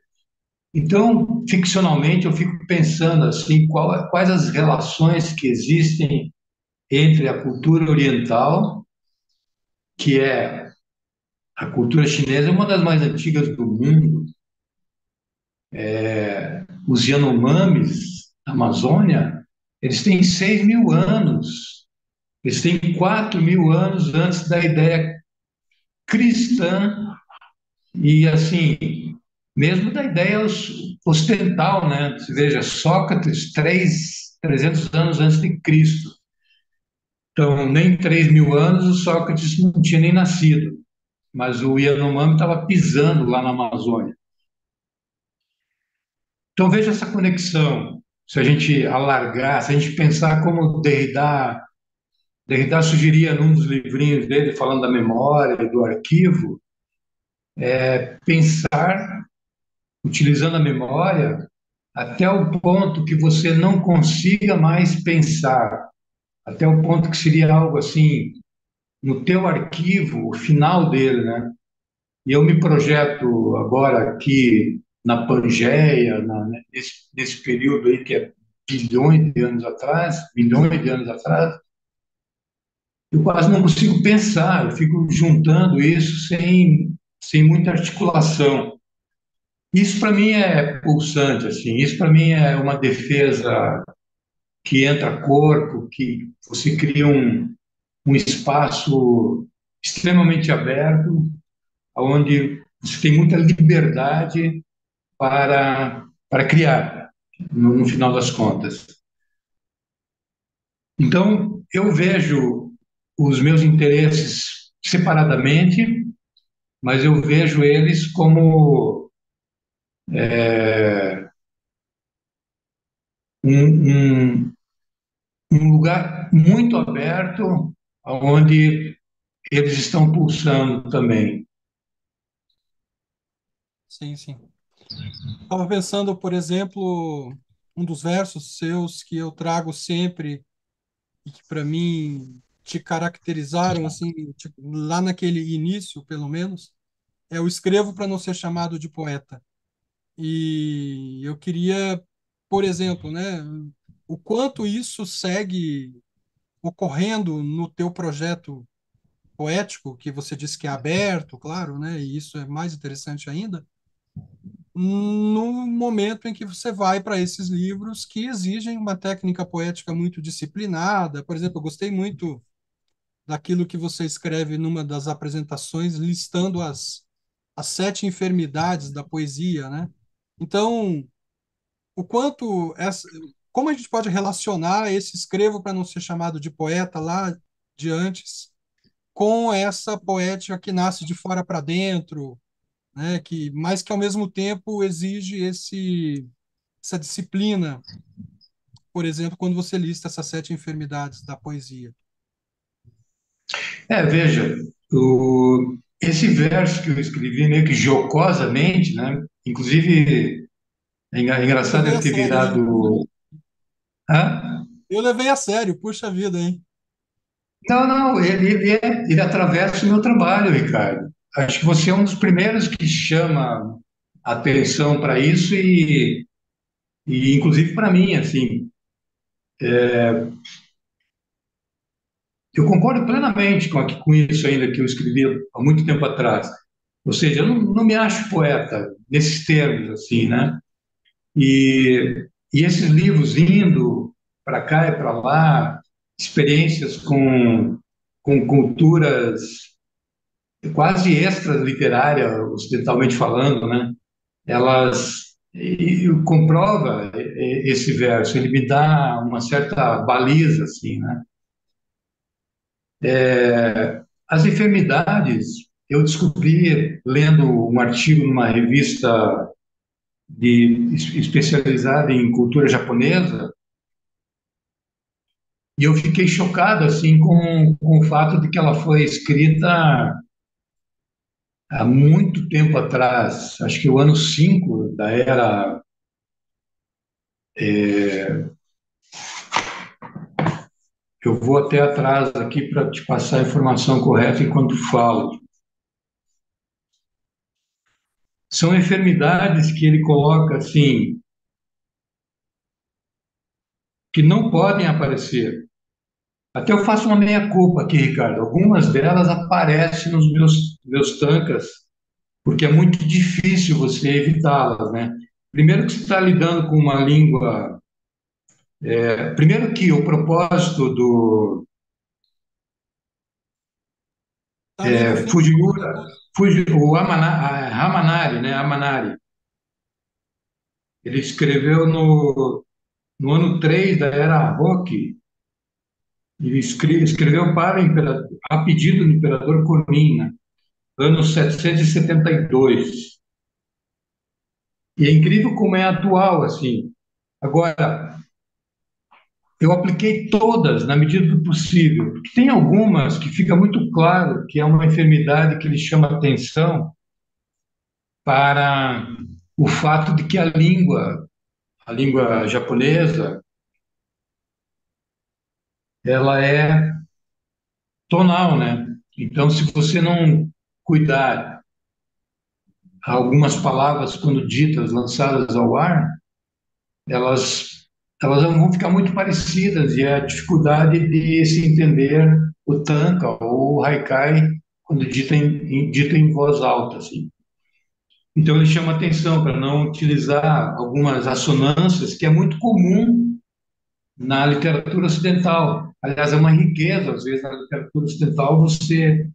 Então, ficcionalmente, eu fico pensando assim, quais as relações que existem entre a cultura oriental, que é a cultura chinesa, é uma das mais antigas do mundo. Os Yanomamis, da Amazônia, eles têm 6.000 anos. Eles têm 4.000 anos antes da ideia cristã e, assim, mesmo da ideia ocidental, né? Você veja, Sócrates, 300 anos antes de Cristo. Então, nem 3.000 anos o Sócrates não tinha nem nascido, mas o Yanomami estava pisando lá na Amazônia. Então, veja essa conexão. Se a gente alargar, se a gente pensar como Derrida sugeria num dos livrinhos dele, falando da memória, do arquivo, pensar, utilizando a memória, até o ponto que você não consiga mais pensar, até o ponto que seria algo assim, no teu arquivo, o final dele, né? E eu me projeto agora aqui na Pangeia, nesse período aí que é bilhões de anos atrás, eu quase não consigo pensar, eu fico juntando isso sem muita articulação. Isso para mim é pulsante, assim, isso para mim é uma defesa que entra corpo, que você cria um espaço extremamente aberto, onde você tem muita liberdade para criar, no final das contas. Então, eu vejo os meus interesses separadamente, mas eu vejo eles como um, um, um lugar muito aberto, onde eles estão pulsando também. Sim, sim. Estava pensando, por exemplo, um dos versos seus que eu trago sempre e que para mim te caracterizaram assim, lá naquele início, pelo menos, é eu escrevo para não ser chamado de poeta. E eu queria, por exemplo, né, o quanto isso segue ocorrendo no teu projeto poético, que você disse que é aberto, claro, né, e isso é mais interessante ainda, no momento em que você vai para esses livros que exigem uma técnica poética muito disciplinada. Por exemplo, eu gostei muito daquilo que você escreve numa das apresentações, listando as 7 enfermidades da poesia, né? Então, o quanto como a gente pode relacionar esse escrevo para não ser chamado de poeta lá de antes com essa poética que nasce de fora para dentro, né? Mas que ao mesmo tempo exige essa disciplina, por exemplo, quando você lista essas 7 enfermidades da poesia. Veja, esse verso que eu escrevi meio que jocosamente, né? Inclusive, é Eu engraçado levei ele a ter sério, hein? virado. Hã? Eu levei a sério, puxa vida, hein? Não, não, ele atravessa o meu trabalho, Ricardo. Acho que você é um dos primeiros que chama atenção para isso e inclusive para mim, assim, eu concordo plenamente com isso ainda que eu escrevi há muito tempo atrás. Ou seja, eu não me acho poeta nesses termos, assim, né? E esses livros indo para cá e para lá, experiências com culturas quase extra-literária, ocidentalmente falando, né? Comprova esse verso, ele me dá uma certa baliza, assim, né? As enfermidades, eu descobri lendo um artigo numa revista especializada em cultura japonesa, e eu fiquei chocado assim com o fato de que ela foi escrita há muito tempo atrás, acho que o ano 5 da era. Eu vou até atrás aqui para te passar a informação correta enquanto falo. São enfermidades que ele coloca assim, que não podem aparecer. Até eu faço uma meia-culpa aqui, Ricardo. Algumas delas aparecem nos meus tancas, porque é muito difícil você evitá-las, né? Primeiro que você está lidando com uma língua. Primeiro que o propósito do A língua feminina, Fujiura, né? Ramanari, né? Amanari, ele escreveu no ano 3 da era Roque, ele escreveu para o imperador, a pedido do imperador Konin, né? Ano 772. E é incrível como é atual, assim. Agora, eu apliquei todas na medida do possível, porque tem algumas que fica muito claro que é uma enfermidade que ele chama atenção para o fato de que a língua japonesa, ela é tonal, né? Então, se você não cuidar algumas palavras, quando ditas, lançadas ao ar, elas, elas vão ficar muito parecidas e é a dificuldade de se entender o tanka ou o haikai quando dito em voz alta, assim. Então, ele chama atenção para não utilizar algumas assonâncias, que é muito comum na literatura ocidental. Aliás, é uma riqueza, às vezes, na literatura ocidental, você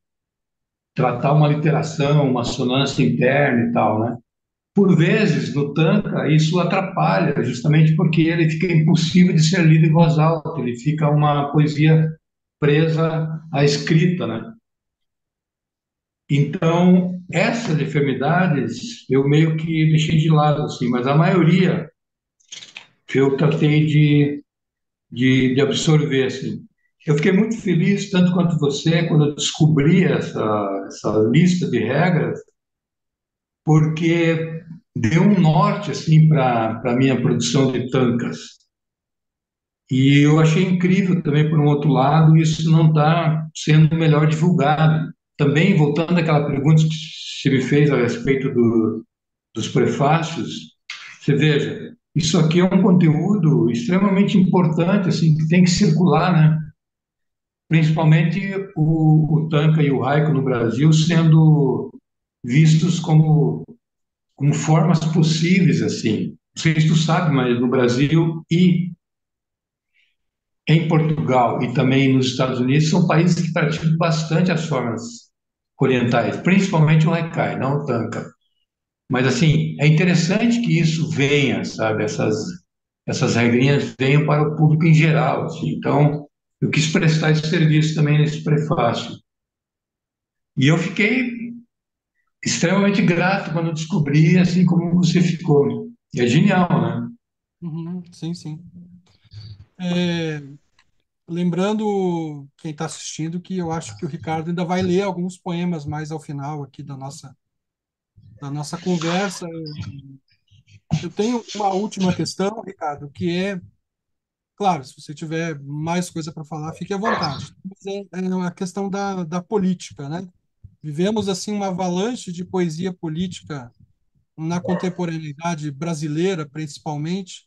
tratar uma literação, uma assonância interna e tal, né? Por vezes, no Tantra, isso atrapalha, justamente porque ele fica impossível de ser lido em voz alta, ele fica uma poesia presa à escrita, né? Então, essas enfermidades eu meio que deixei de lado, assim, mas a maioria eu tratei de absorver, assim. Eu fiquei muito feliz, tanto quanto você, quando eu descobri essa lista de regras, porque deu um norte assim para a minha produção de tancas. E eu achei incrível também, por um outro lado, isso não está sendo melhor divulgado. Também, voltando àquela pergunta que você me fez a respeito dos prefácios, você veja, isso aqui é um conteúdo extremamente importante, assim, que tem que circular, né? Principalmente o tanka e o haiku no Brasil sendo vistos como formas possíveis, assim. Não sei se tu sabe, mas no Brasil e em Portugal e também nos Estados Unidos são países que praticam bastante as formas orientais, principalmente o haikai, não o tanka. Mas, assim, é interessante que isso venha, sabe? Essas regrinhas venham para o público em geral, assim. Então, eu quis prestar esse serviço também nesse prefácio. E eu fiquei extremamente grato quando descobri, assim como você ficou. E é genial, né? Uhum, sim, sim. É, lembrando quem está assistindo que eu acho que o Ricardo ainda vai ler alguns poemas mais ao final aqui da nossa conversa. Eu tenho uma última questão, Ricardo, que é, claro, se você tiver mais coisa para falar, fique à vontade. Mas é a questão da política, né? Vivemos assim uma avalanche de poesia política na contemporaneidade brasileira, principalmente,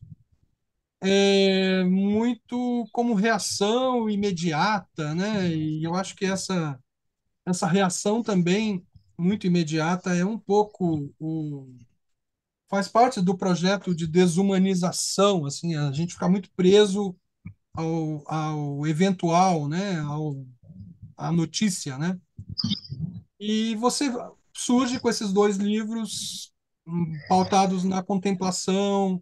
muito como reação imediata, né? E eu acho que essa reação também muito imediata é um pouco faz parte do projeto de desumanização, assim, a gente fica muito preso ao eventual, né? À notícia, né? E você surge com esses dois livros pautados na contemplação,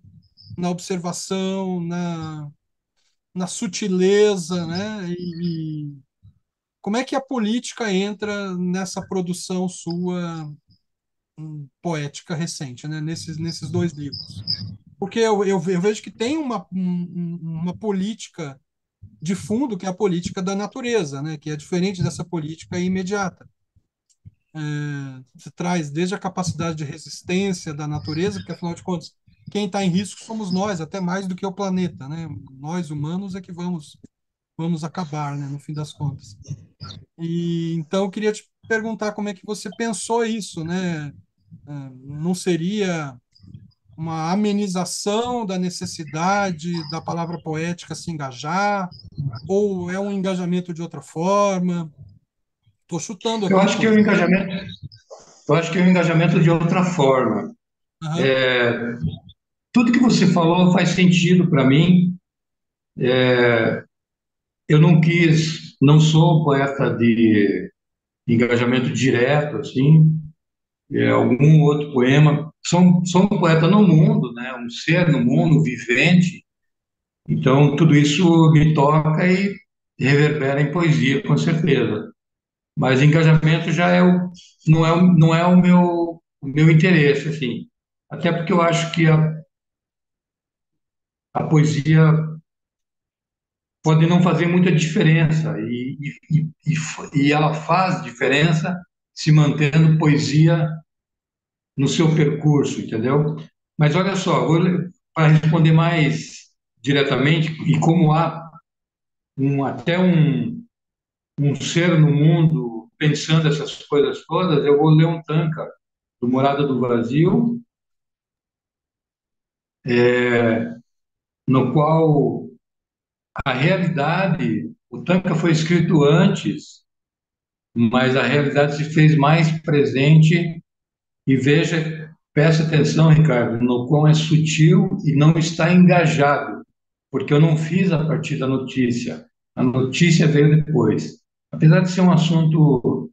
na observação, na sutileza, né? E como é que a política entra nessa produção sua poética recente, né? Nesses dois livros? Porque eu vejo que tem uma política de fundo, que é a política da natureza, né? Que é diferente dessa política imediata. Você traz desde a capacidade de resistência da natureza, porque afinal de contas, quem está em risco somos nós, até mais do que o planeta, né? Nós humanos é que vamos acabar, né? No fim das contas. E então eu queria te perguntar como é que você pensou isso, né? Não seria uma amenização da necessidade da palavra poética se engajar, ou é um engajamento de outra forma? Estou chutando Eu aqui acho que é o coisas. engajamento, eu acho que é o engajamento de outra forma. Aham, Tudo que você falou faz sentido para mim. Eu não quis, não sou um poeta de engajamento direto, assim, algum outro poema. Sou um poeta no mundo, né? Um ser no mundo, vivente. Então, tudo isso me toca e reverbera em poesia, com certeza. Mas engajamento já é não é o meu interesse, assim. Até porque eu acho que a poesia pode não fazer muita diferença e ela faz diferença se mantendo poesia no seu percurso, entendeu? Mas olha só, para responder mais diretamente, e como há até um ser no mundo pensando essas coisas todas, eu vou ler um tanca do Morada do Vazio, no qual a realidade, o tanca foi escrito antes, mas a realidade se fez mais presente. E veja, preste atenção, Ricardo, no quão é sutil e não está engajado, porque eu não fiz a partir da notícia. A notícia veio depois. Apesar de ser um assunto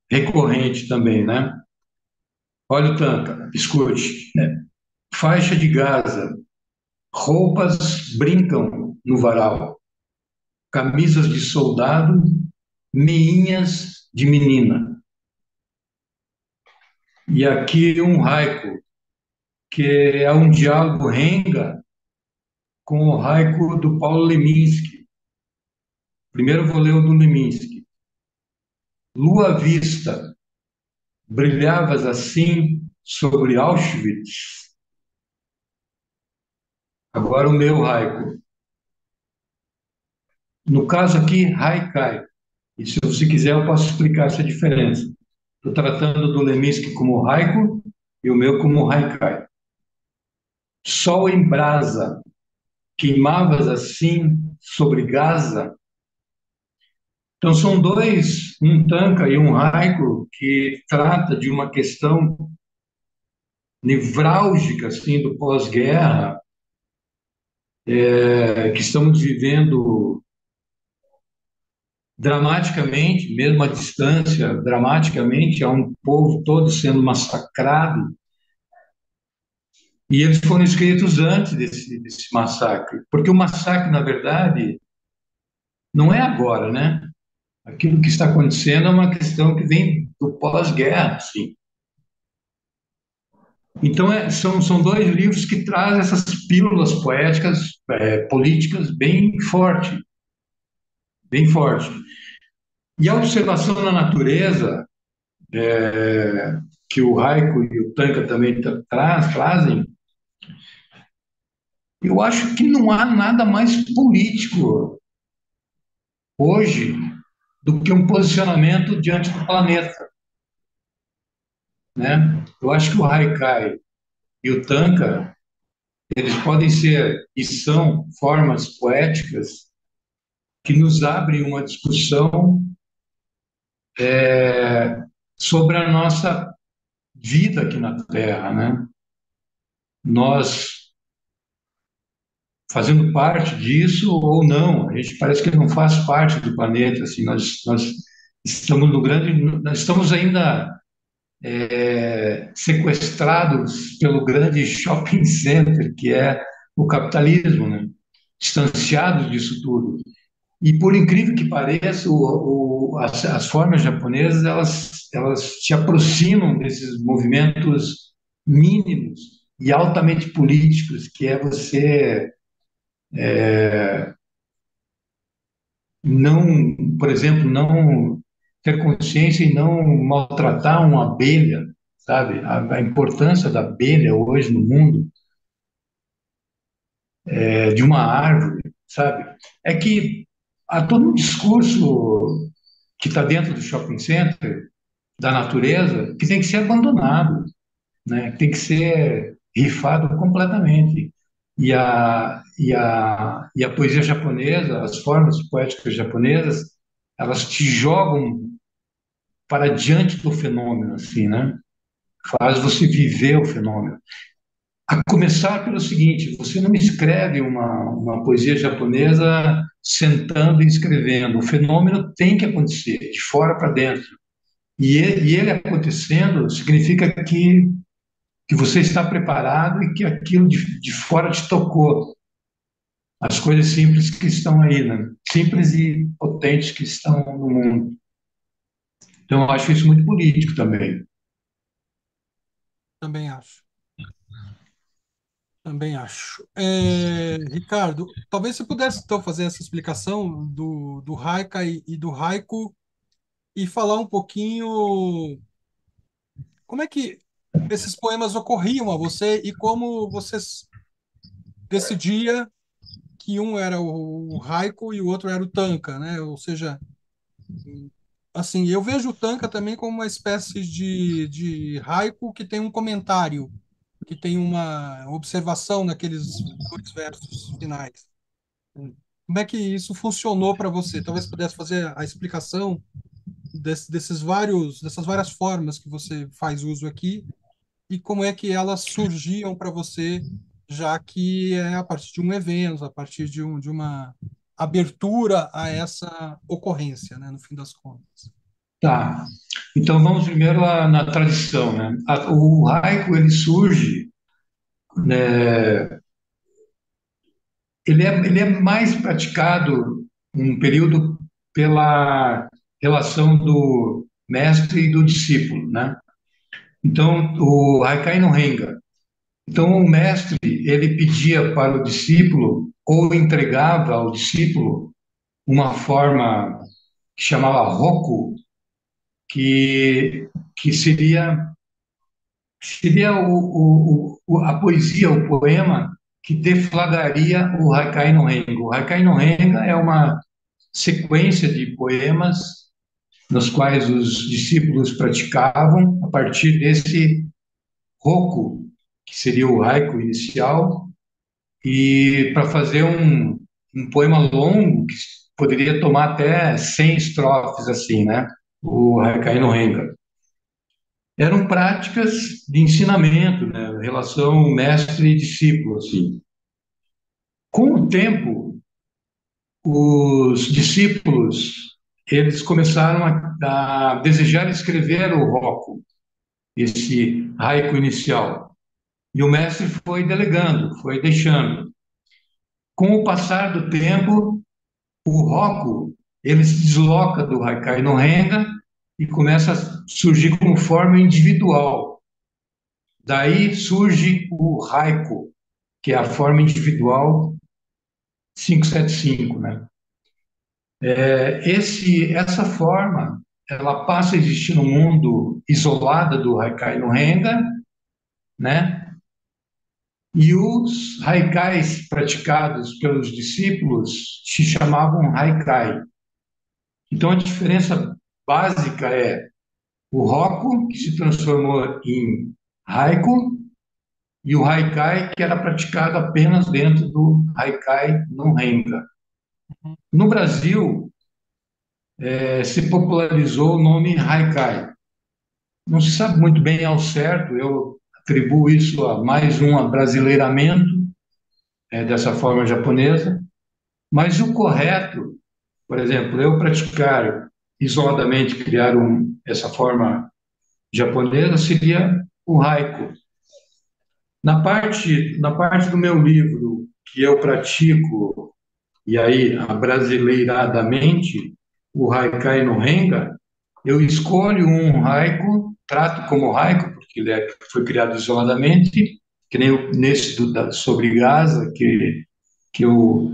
recorrente também, né? Olha o tanca, escute, né? Faixa de Gaza, roupas brincam no varal, camisas de soldado, meinhas de menina. E aqui um haiku, que é um diálogo renga com o haiku do Paulo Leminski. Primeiro vou ler o do Leminski. Lua vista, brilhavas assim sobre Auschwitz. Agora o meu haiku. No caso aqui, haikai. E se você quiser, eu posso explicar essa diferença. Estou tratando do Leminski como haiku e o meu como haikai. Sol em brasa, queimavas assim sobre Gaza. Então são dois, um tanka e um haiku, que trata de uma questão nevrálgica assim do pós-guerra, que estamos vivendo dramaticamente, mesmo à distância, dramaticamente, há um povo todo sendo massacrado, e eles foram escritos antes desse massacre, porque o massacre, na verdade, não é agora, né? Aquilo que está acontecendo é uma questão que vem do pós-guerra, sim. Então, são dois livros que trazem essas pílulas poéticas, políticas, bem forte, bem forte. E a observação na natureza, que o Haiku e o Tanka também trazem, eu acho que não há nada mais político hoje do que um posicionamento diante do planeta, né? Eu acho que o Haikai e o Tanka, eles podem ser e são formas poéticas que nos abrem uma discussão sobre a nossa vida aqui na Terra, né? Nós fazendo parte disso ou não. A gente parece que não faz parte do planeta, assim, nós estamos no grande, nós estamos ainda sequestrados pelo grande shopping center que é o capitalismo, né? Distanciados disso tudo. E por incrível que pareça, as formas japonesas elas se aproximam desses movimentos mínimos e altamente políticos, que é você não, por exemplo, não ter consciência e não maltratar uma abelha, sabe? A importância da abelha hoje no mundo, de uma árvore, sabe? É que há todo um discurso que está dentro do shopping center, da natureza, que tem que ser abandonado, né? Tem que ser rifado completamente. E a poesia japonesa, as formas poéticas japonesas, elas te jogam para diante do fenômeno, assim, né? Faz você viver o fenômeno. A começar pelo seguinte: você não escreve uma poesia japonesa sentando e escrevendo. O fenômeno tem que acontecer, de fora para dentro. E ele acontecendo significa que você está preparado e que aquilo de fora te tocou. As coisas simples que estão aí, né? Simples e potentes que estão no mundo. Então, eu acho isso muito político também. Também acho. Também acho. Ricardo, talvez você pudesse então fazer essa explicação do Haikai e do Haiku e falar um pouquinho como é que esses poemas ocorriam a você e como você decidia que um era o Haiku e o outro era o Tanka, né? Ou seja, assim, eu vejo o Tanka também como uma espécie de haiku que tem um comentário, que tem uma observação naqueles dois versos finais. Como é que isso funcionou para você? Talvez pudesse fazer a explicação dessas várias formas que você faz uso aqui e como é que elas surgiam para você, já que é a partir de um evento, a partir de uma abertura a essa ocorrência, né, no fim das contas. Tá. Então, vamos primeiro na tradição, né? O haiku, ele surge, né? Ele é mais praticado um período pela relação do mestre e do discípulo, né? Então, o Haikai no Renga. Então, o mestre, ele pedia para o discípulo ou entregava ao discípulo uma forma que chamava Roku, que seria a poesia, o poema que deflagraria o Haikai no Renga. O Haikai no Renga é uma sequência de poemas nos quais os discípulos praticavam a partir desse Roku, que seria o haiku inicial, e para fazer um poema longo, que poderia tomar até 100 estrofes, assim, né? O Haikai no Renga. Eram práticas de ensinamento, né? Relação mestre e discípulo, assim. Com o tempo, os discípulos, eles começaram a desejar escrever o Roku, esse haiku inicial. E o mestre foi delegando, foi deixando. Com o passar do tempo, o Roku, ele se desloca do Haikai no Renga e começa a surgir como forma individual. Daí surge o Haiku, que é a forma individual 575, né? Essa forma, ela passa a existir no mundo isolada do Haikai no Renga, né? E os haikais praticados pelos discípulos se chamavam haikai. Então a diferença básica é o Roku, que se transformou em haiku, e o haikai, que era praticado apenas dentro do haikai no Renga. No Brasil, se popularizou o nome haikai. Não se sabe muito bem ao certo, eu atribuo isso a mais um abrasileiramento dessa forma japonesa, mas o correto, por exemplo, eu praticar isoladamente, criar essa forma japonesa, seria o haiku. Na parte do meu livro, que eu pratico, e aí abrasileiradamente, o haikai no Renga, eu escolho um haiku, trato como haiku, porque foi criado isoladamente, que nem nesse sobre Gaza, que eu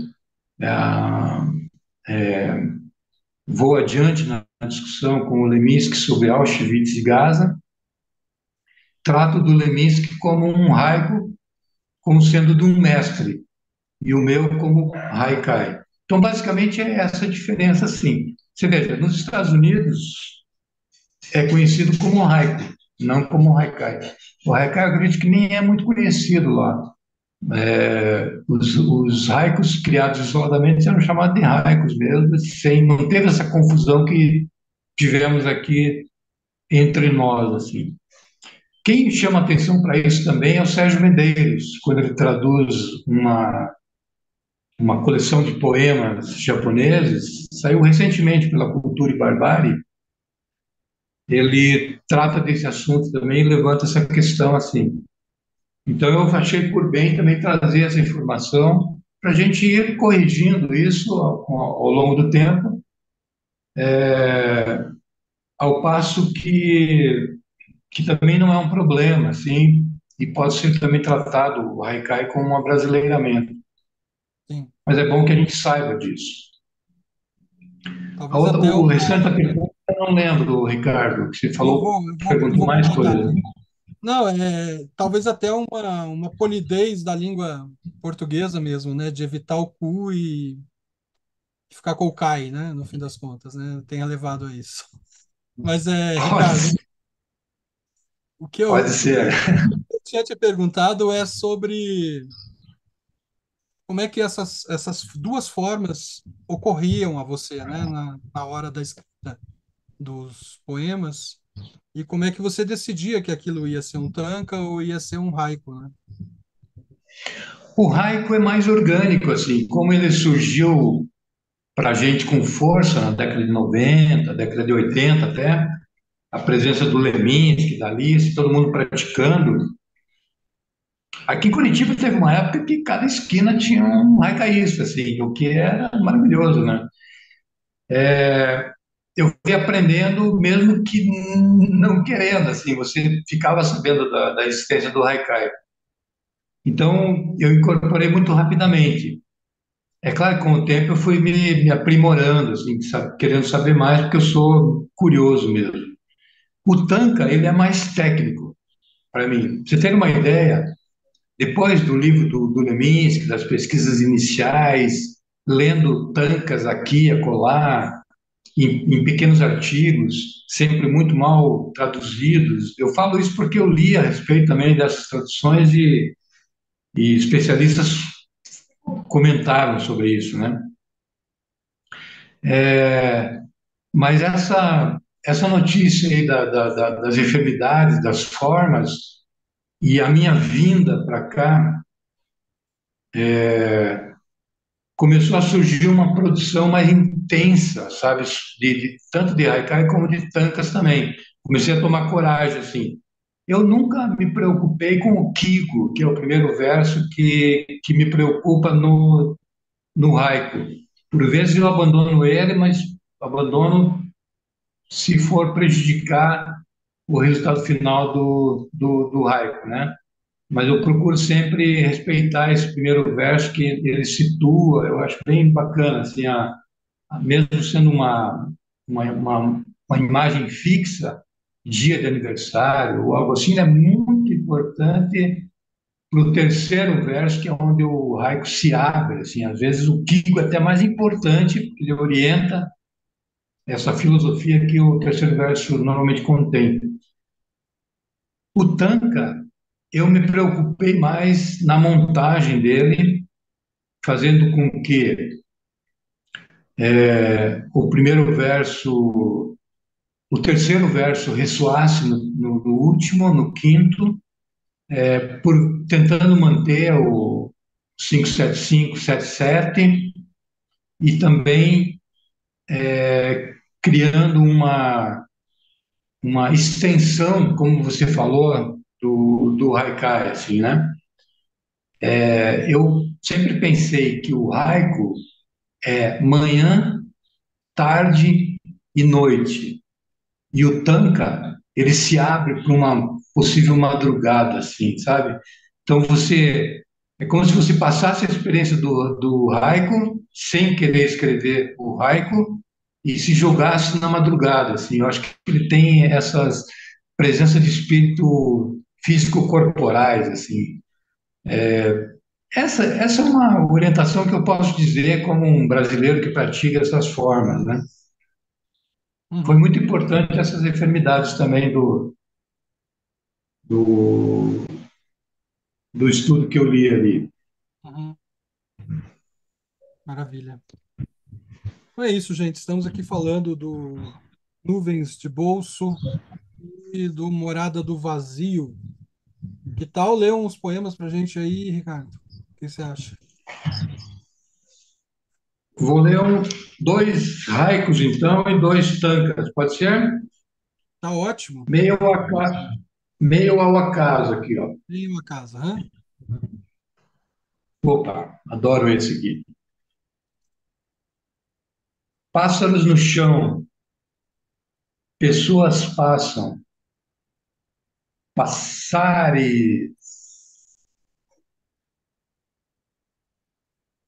ah, vou adiante discussão com o Leminski sobre Auschwitz e Gaza, trato do Leminski como um haiku, como sendo de um mestre, e o meu como haikai. Então, basicamente, é essa a diferença, sim. Você veja, nos Estados Unidos é conhecido como haiku, não como haikai. O haikai, eu acredito que nem é muito conhecido lá. Os haikus criados isoladamente eram chamados de haikus mesmo, sem, não teve essa confusão que tivemos aqui entre nós, assim. Quem chama atenção para isso também é o Sérgio Medeiros, quando ele traduz uma coleção de poemas japoneses, saiu recentemente pela Cultura e Barbárie. Ele trata desse assunto também e levanta essa questão assim. Então, eu achei por bem também trazer essa informação para a gente ir corrigindo isso ao longo do tempo, ao passo que também não é um problema, assim, e pode ser também tratado o Haikai como um abrasileiramento. Sim. Mas é bom que a gente saiba disso. Talvez até O uma. restante da pergunta eu não lembro, Ricardo, que você falou, Eu perguntou vou mais comentar coisas. aqui. Não, talvez até uma polidez da língua portuguesa mesmo, né? De evitar o cu e ficar com o cai, né? No fim das contas, né? Tenha levado a isso. Mas, Ricardo, Pode, o que eu, pode o ser. que eu tinha te perguntado é sobre como é que essas duas formas ocorriam a você, né? Na hora da escrita dos poemas. E como é que você decidia que aquilo ia ser um tanka ou ia ser um haiku, né? O haiku é mais orgânico, assim, como ele surgiu para a gente com força na década de 90, década de 80 até, a presença do Leminski, da Alice, todo mundo praticando. Aqui em Curitiba teve uma época que cada esquina tinha um haikaísta, assim, o que era maravilhoso, né? Eu fui aprendendo mesmo que não querendo, assim, você ficava sabendo da existência do haikai. Então, eu incorporei muito rapidamente. É claro que com o tempo eu fui me aprimorando, assim, querendo saber mais, porque eu sou curioso mesmo. O Tanka, ele é mais técnico para mim. Pra você ter uma ideia, depois do livro do Leminski, das pesquisas iniciais, lendo Tankas aqui e acolá, em pequenos artigos, sempre muito mal traduzidos, eu falo isso porque eu li a respeito também dessas traduções e especialistas comentaram sobre isso, né? Mas essa notícia aí das enfermidades, das formas, e a minha vinda para cá, começou a surgir uma produção mais intensa, sabe? Tanto de haikai como de tankas também. Comecei a tomar coragem, assim. Eu nunca me preocupei com o Kigo, que é o primeiro verso que me preocupa no haiku. Por vezes eu abandono ele, mas abandono se for prejudicar o resultado final do haiku, né? Mas eu procuro sempre respeitar esse primeiro verso que ele situa, eu acho bem bacana, assim, mesmo sendo uma imagem fixa, dia de aniversário ou algo assim, é muito importante para o terceiro verso, que é onde o haiku se abre, assim, às vezes o Kiko é até mais importante, porque ele orienta essa filosofia que o terceiro verso normalmente contém. O Tanka, eu me preocupei mais na montagem dele, fazendo com que o primeiro verso, o terceiro verso ressoasse no último, no quinto, por tentando manter o 575, 77 e também criando uma extensão, como você falou, do haikai, assim, né? Eu sempre pensei que o haiku é manhã, tarde e noite. E o tanka, ele se abre para uma possível madrugada, assim, sabe? Então é como se você passasse a experiência do haiku sem querer escrever o haiku e se jogasse na madrugada, assim. Eu acho que ele tem essas presença de espírito físico-corporais, assim. Essa é uma orientação que eu posso dizer como um brasileiro que pratica essas formas, né? Foi Uhum, muito importante essas enfermidades também do, do estudo que eu li ali. uhum, maravilha. Então é isso, gente. Estamos aqui falando do Nuvens de Bolso e do Morada do Vazio. Que tal ler uns poemas pra gente aí, Ricardo? O que você acha? Vou ler dois haikus, então, e dois tankas. Pode ser? Tá ótimo. Meio ao acaso, meio ao acaso aqui, ó. Tem uma casa, hã? Opa, adoro esse aqui. Pássaros no chão, pessoas passam, passares,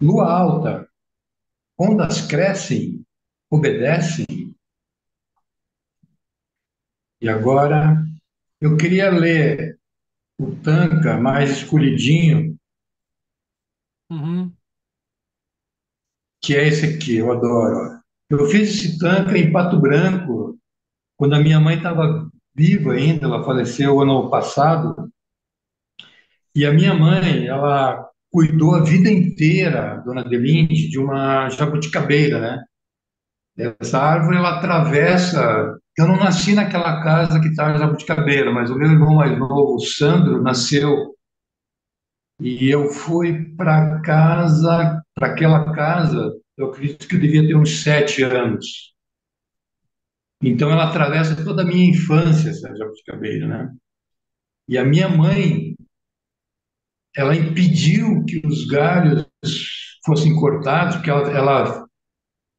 lua alta, ondas crescem, obedecem. E agora eu queria ler o tanka mais escolhidinho, Uhum, que é esse aqui, eu adoro. Ó. Eu fiz esse tanka em Pato Branco, quando a minha mãe estava viva ainda, ela faleceu ano passado, e a minha mãe, ela cuidou a vida inteira, dona Delinde, de uma jabuticabeira, né? Essa árvore, ela atravessa. Eu não nasci naquela casa que está a jabuticabeira, mas o meu irmão mais novo, o Sandro, nasceu e eu fui para casa, para aquela casa, eu acredito que eu devia ter uns 7 anos. Então ela atravessa toda a minha infância, essa jabuticabeira, né? E a minha mãe, ela impediu que os galhos fossem cortados, porque ela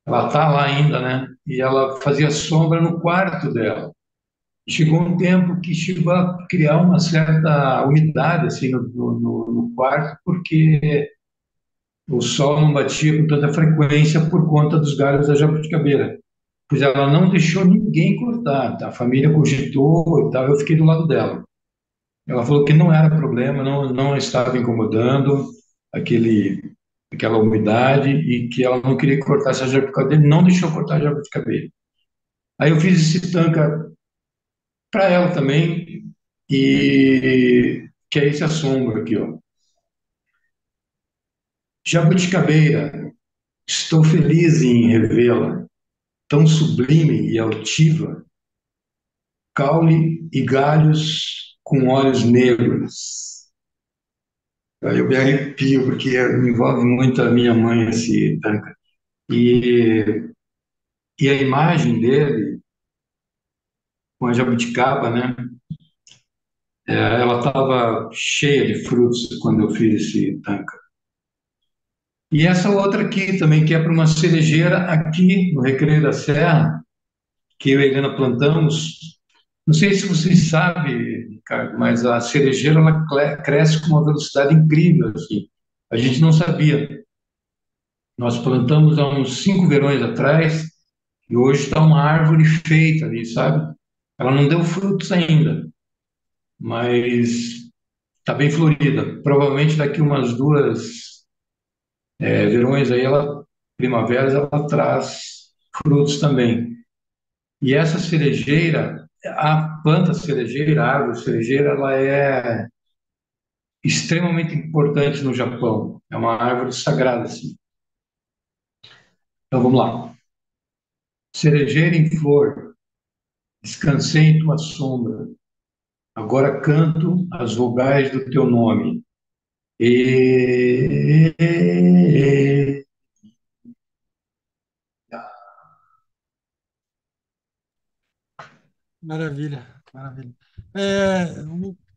tá lá ainda, né? E ela fazia sombra no quarto dela. Chegou um tempo que chegou a criar uma certa umidade assim no quarto, porque o sol não batia com tanta frequência por conta dos galhos da jabuticabeira. Pois ela não deixou ninguém cortar, tá? A família cogitou e tal, eu fiquei do lado dela. Ela falou que não era problema, não estava incomodando aquele, aquela umidade e que ela não queria cortar essa jabuticabeira, não deixou cortar a jabuticabeira. Aí eu fiz esse tanca para ela também, e que é esse assombro aqui, ó. Jabuticabeira, estou feliz em revê-la, tão sublime e altiva, caule e galhos com olhos negros. Aí eu me arrepio, porque envolve muito a minha mãe, esse tanca. E, e a imagem dele, com a jabuticaba, né? Ela estava cheia de frutos quando eu fiz esse tanca. E essa outra aqui também, que é para uma cerejeira aqui no Recreio da Serra, que eu e a Helena plantamos. Não sei se vocês sabem, Ricardo, mas a cerejeira ela cresce com uma velocidade incrível, assim. A gente não sabia. Nós plantamos há uns 5 verões atrás e hoje está uma árvore feita ali, sabe? Ela não deu frutos ainda, mas está bem florida. Provavelmente daqui umas duas verões aí, primaveras, ela traz frutos também. E essa cerejeira, a planta cerejeira, a árvore cerejeira, ela é extremamente importante no Japão. É uma árvore sagrada, assim. Então vamos lá. Cerejeira em flor, descansei em tua sombra. Agora canto as vogais do teu nome. E... maravilha, maravilha.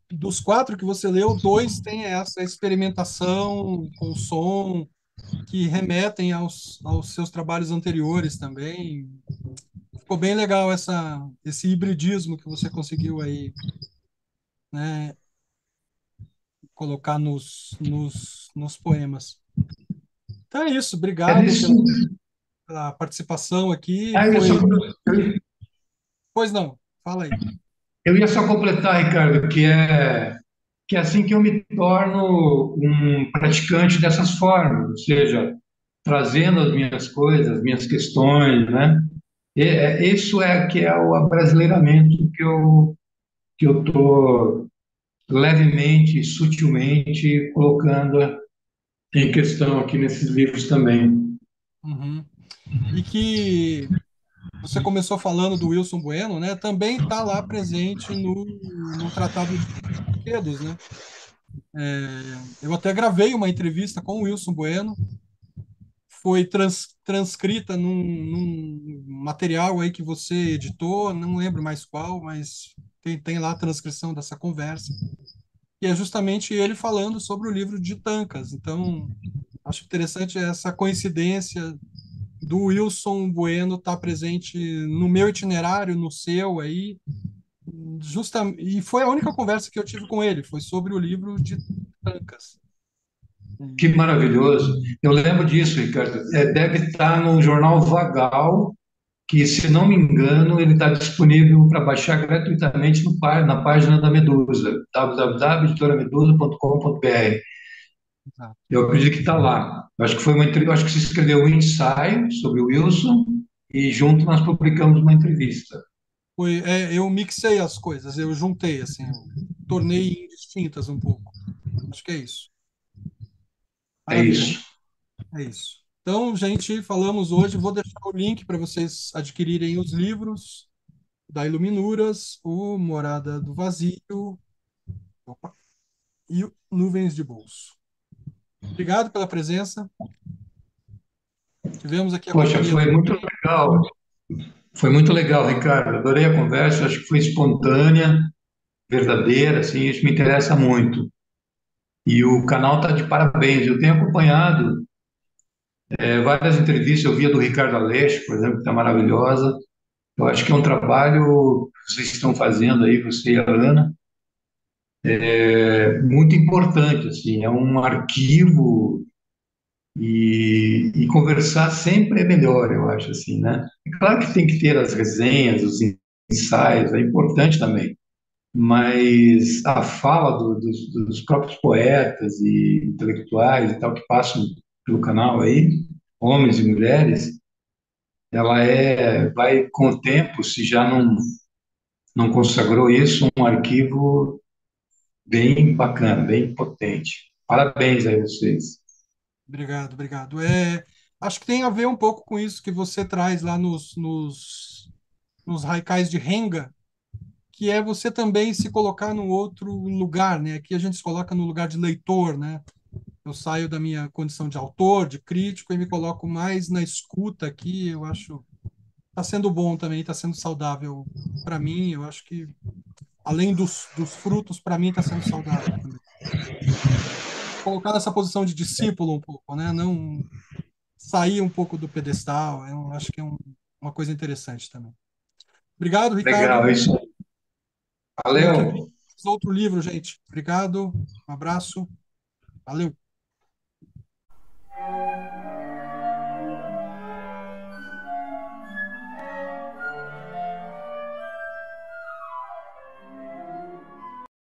Dos quatro que você leu, dois têm essa experimentação com som que remetem aos seus trabalhos anteriores também. Ficou bem legal esse hibridismo que você conseguiu aí, né, colocar nos poemas. Então é isso, É obrigado desse, pela. pela participação aqui. Ah, Foi. Pois não, fala aí. eu ia só completar, Ricardo, que é assim que eu me torno um praticante dessas formas, ou seja, trazendo as minhas coisas, as minhas questões, né? Isso é que é o abrasileiramento que eu estou levemente, sutilmente colocando em questão aqui nesses livros também. Uhum. E que você começou falando do Wilson Bueno, né? Também está lá presente no Tratado de Brinquedos, né? Eu até gravei uma entrevista com o Wilson Bueno, foi transcrita num material aí que você editou, não lembro mais qual, mas tem lá a transcrição dessa conversa. E é justamente ele falando sobre o livro de Tancas. Então, acho interessante essa coincidência do Wilson Bueno estar presente no meu itinerário, no seu aí, e foi a única conversa que eu tive com ele, foi sobre o livro de Tancas. Que maravilhoso. Eu lembro disso, Ricardo. Deve estar no jornal Vagal, que, se não me engano, ele está disponível para baixar gratuitamente na página da Medusa, www.editoramedusa.com.br. Exato. Eu acredito que está lá. Eu acho que eu acho que se escreveu um ensaio sobre o Wilson e junto nós publicamos uma entrevista. Eu mixei as coisas, eu juntei, assim, eu tornei indistintas um pouco. Acho que é isso. É Maravilha, isso. é isso. Então, gente, falamos hoje. Vou deixar o link para vocês adquirirem os livros da Iluminuras, o Morada do Vazio, opa, e o Nuvens de Bolso. Obrigado pela presença. Tivemos aqui a Poxa, companhia foi do. muito legal. Foi muito legal, Ricardo. Adorei a conversa. Acho que foi espontânea, verdadeira, assim, isso me interessa muito. E o canal está de parabéns. Eu tenho acompanhado várias entrevistas. Eu vi a do Ricardo Aleixo, por exemplo, que está maravilhosa. Eu acho que é um trabalho que vocês estão fazendo aí, você e a Ana, muito importante. Assim, é um arquivo e conversar sempre é melhor, eu acho assim, né? É claro que tem que ter as resenhas, os ensaios, é importante também. Mas a fala dos próprios poetas e intelectuais e tal que passam pelo canal aí, homens e mulheres, vai com o tempo, se já não consagrou isso, um arquivo bem bacana, bem potente. Parabéns aí a vocês. Obrigado, obrigado. Acho que tem a ver um pouco com isso que você traz lá nos haikais de Renga, que é você também se colocar no outro lugar, né? Aqui a gente se coloca no lugar de leitor, né? Eu saio da minha condição de autor, de crítico, e me coloco mais na escuta aqui. Eu acho está sendo bom também, está sendo saudável para mim. Eu acho que, além dos frutos, para mim está sendo saudável também. Colocar nessa posição de discípulo um pouco, né? Não sair um pouco do pedestal. Eu acho que é uma coisa interessante também. Obrigado, Legal, Ricardo. é isso. Semana que vem, Valeu. outro livro, gente. Obrigado. Um abraço. Valeu.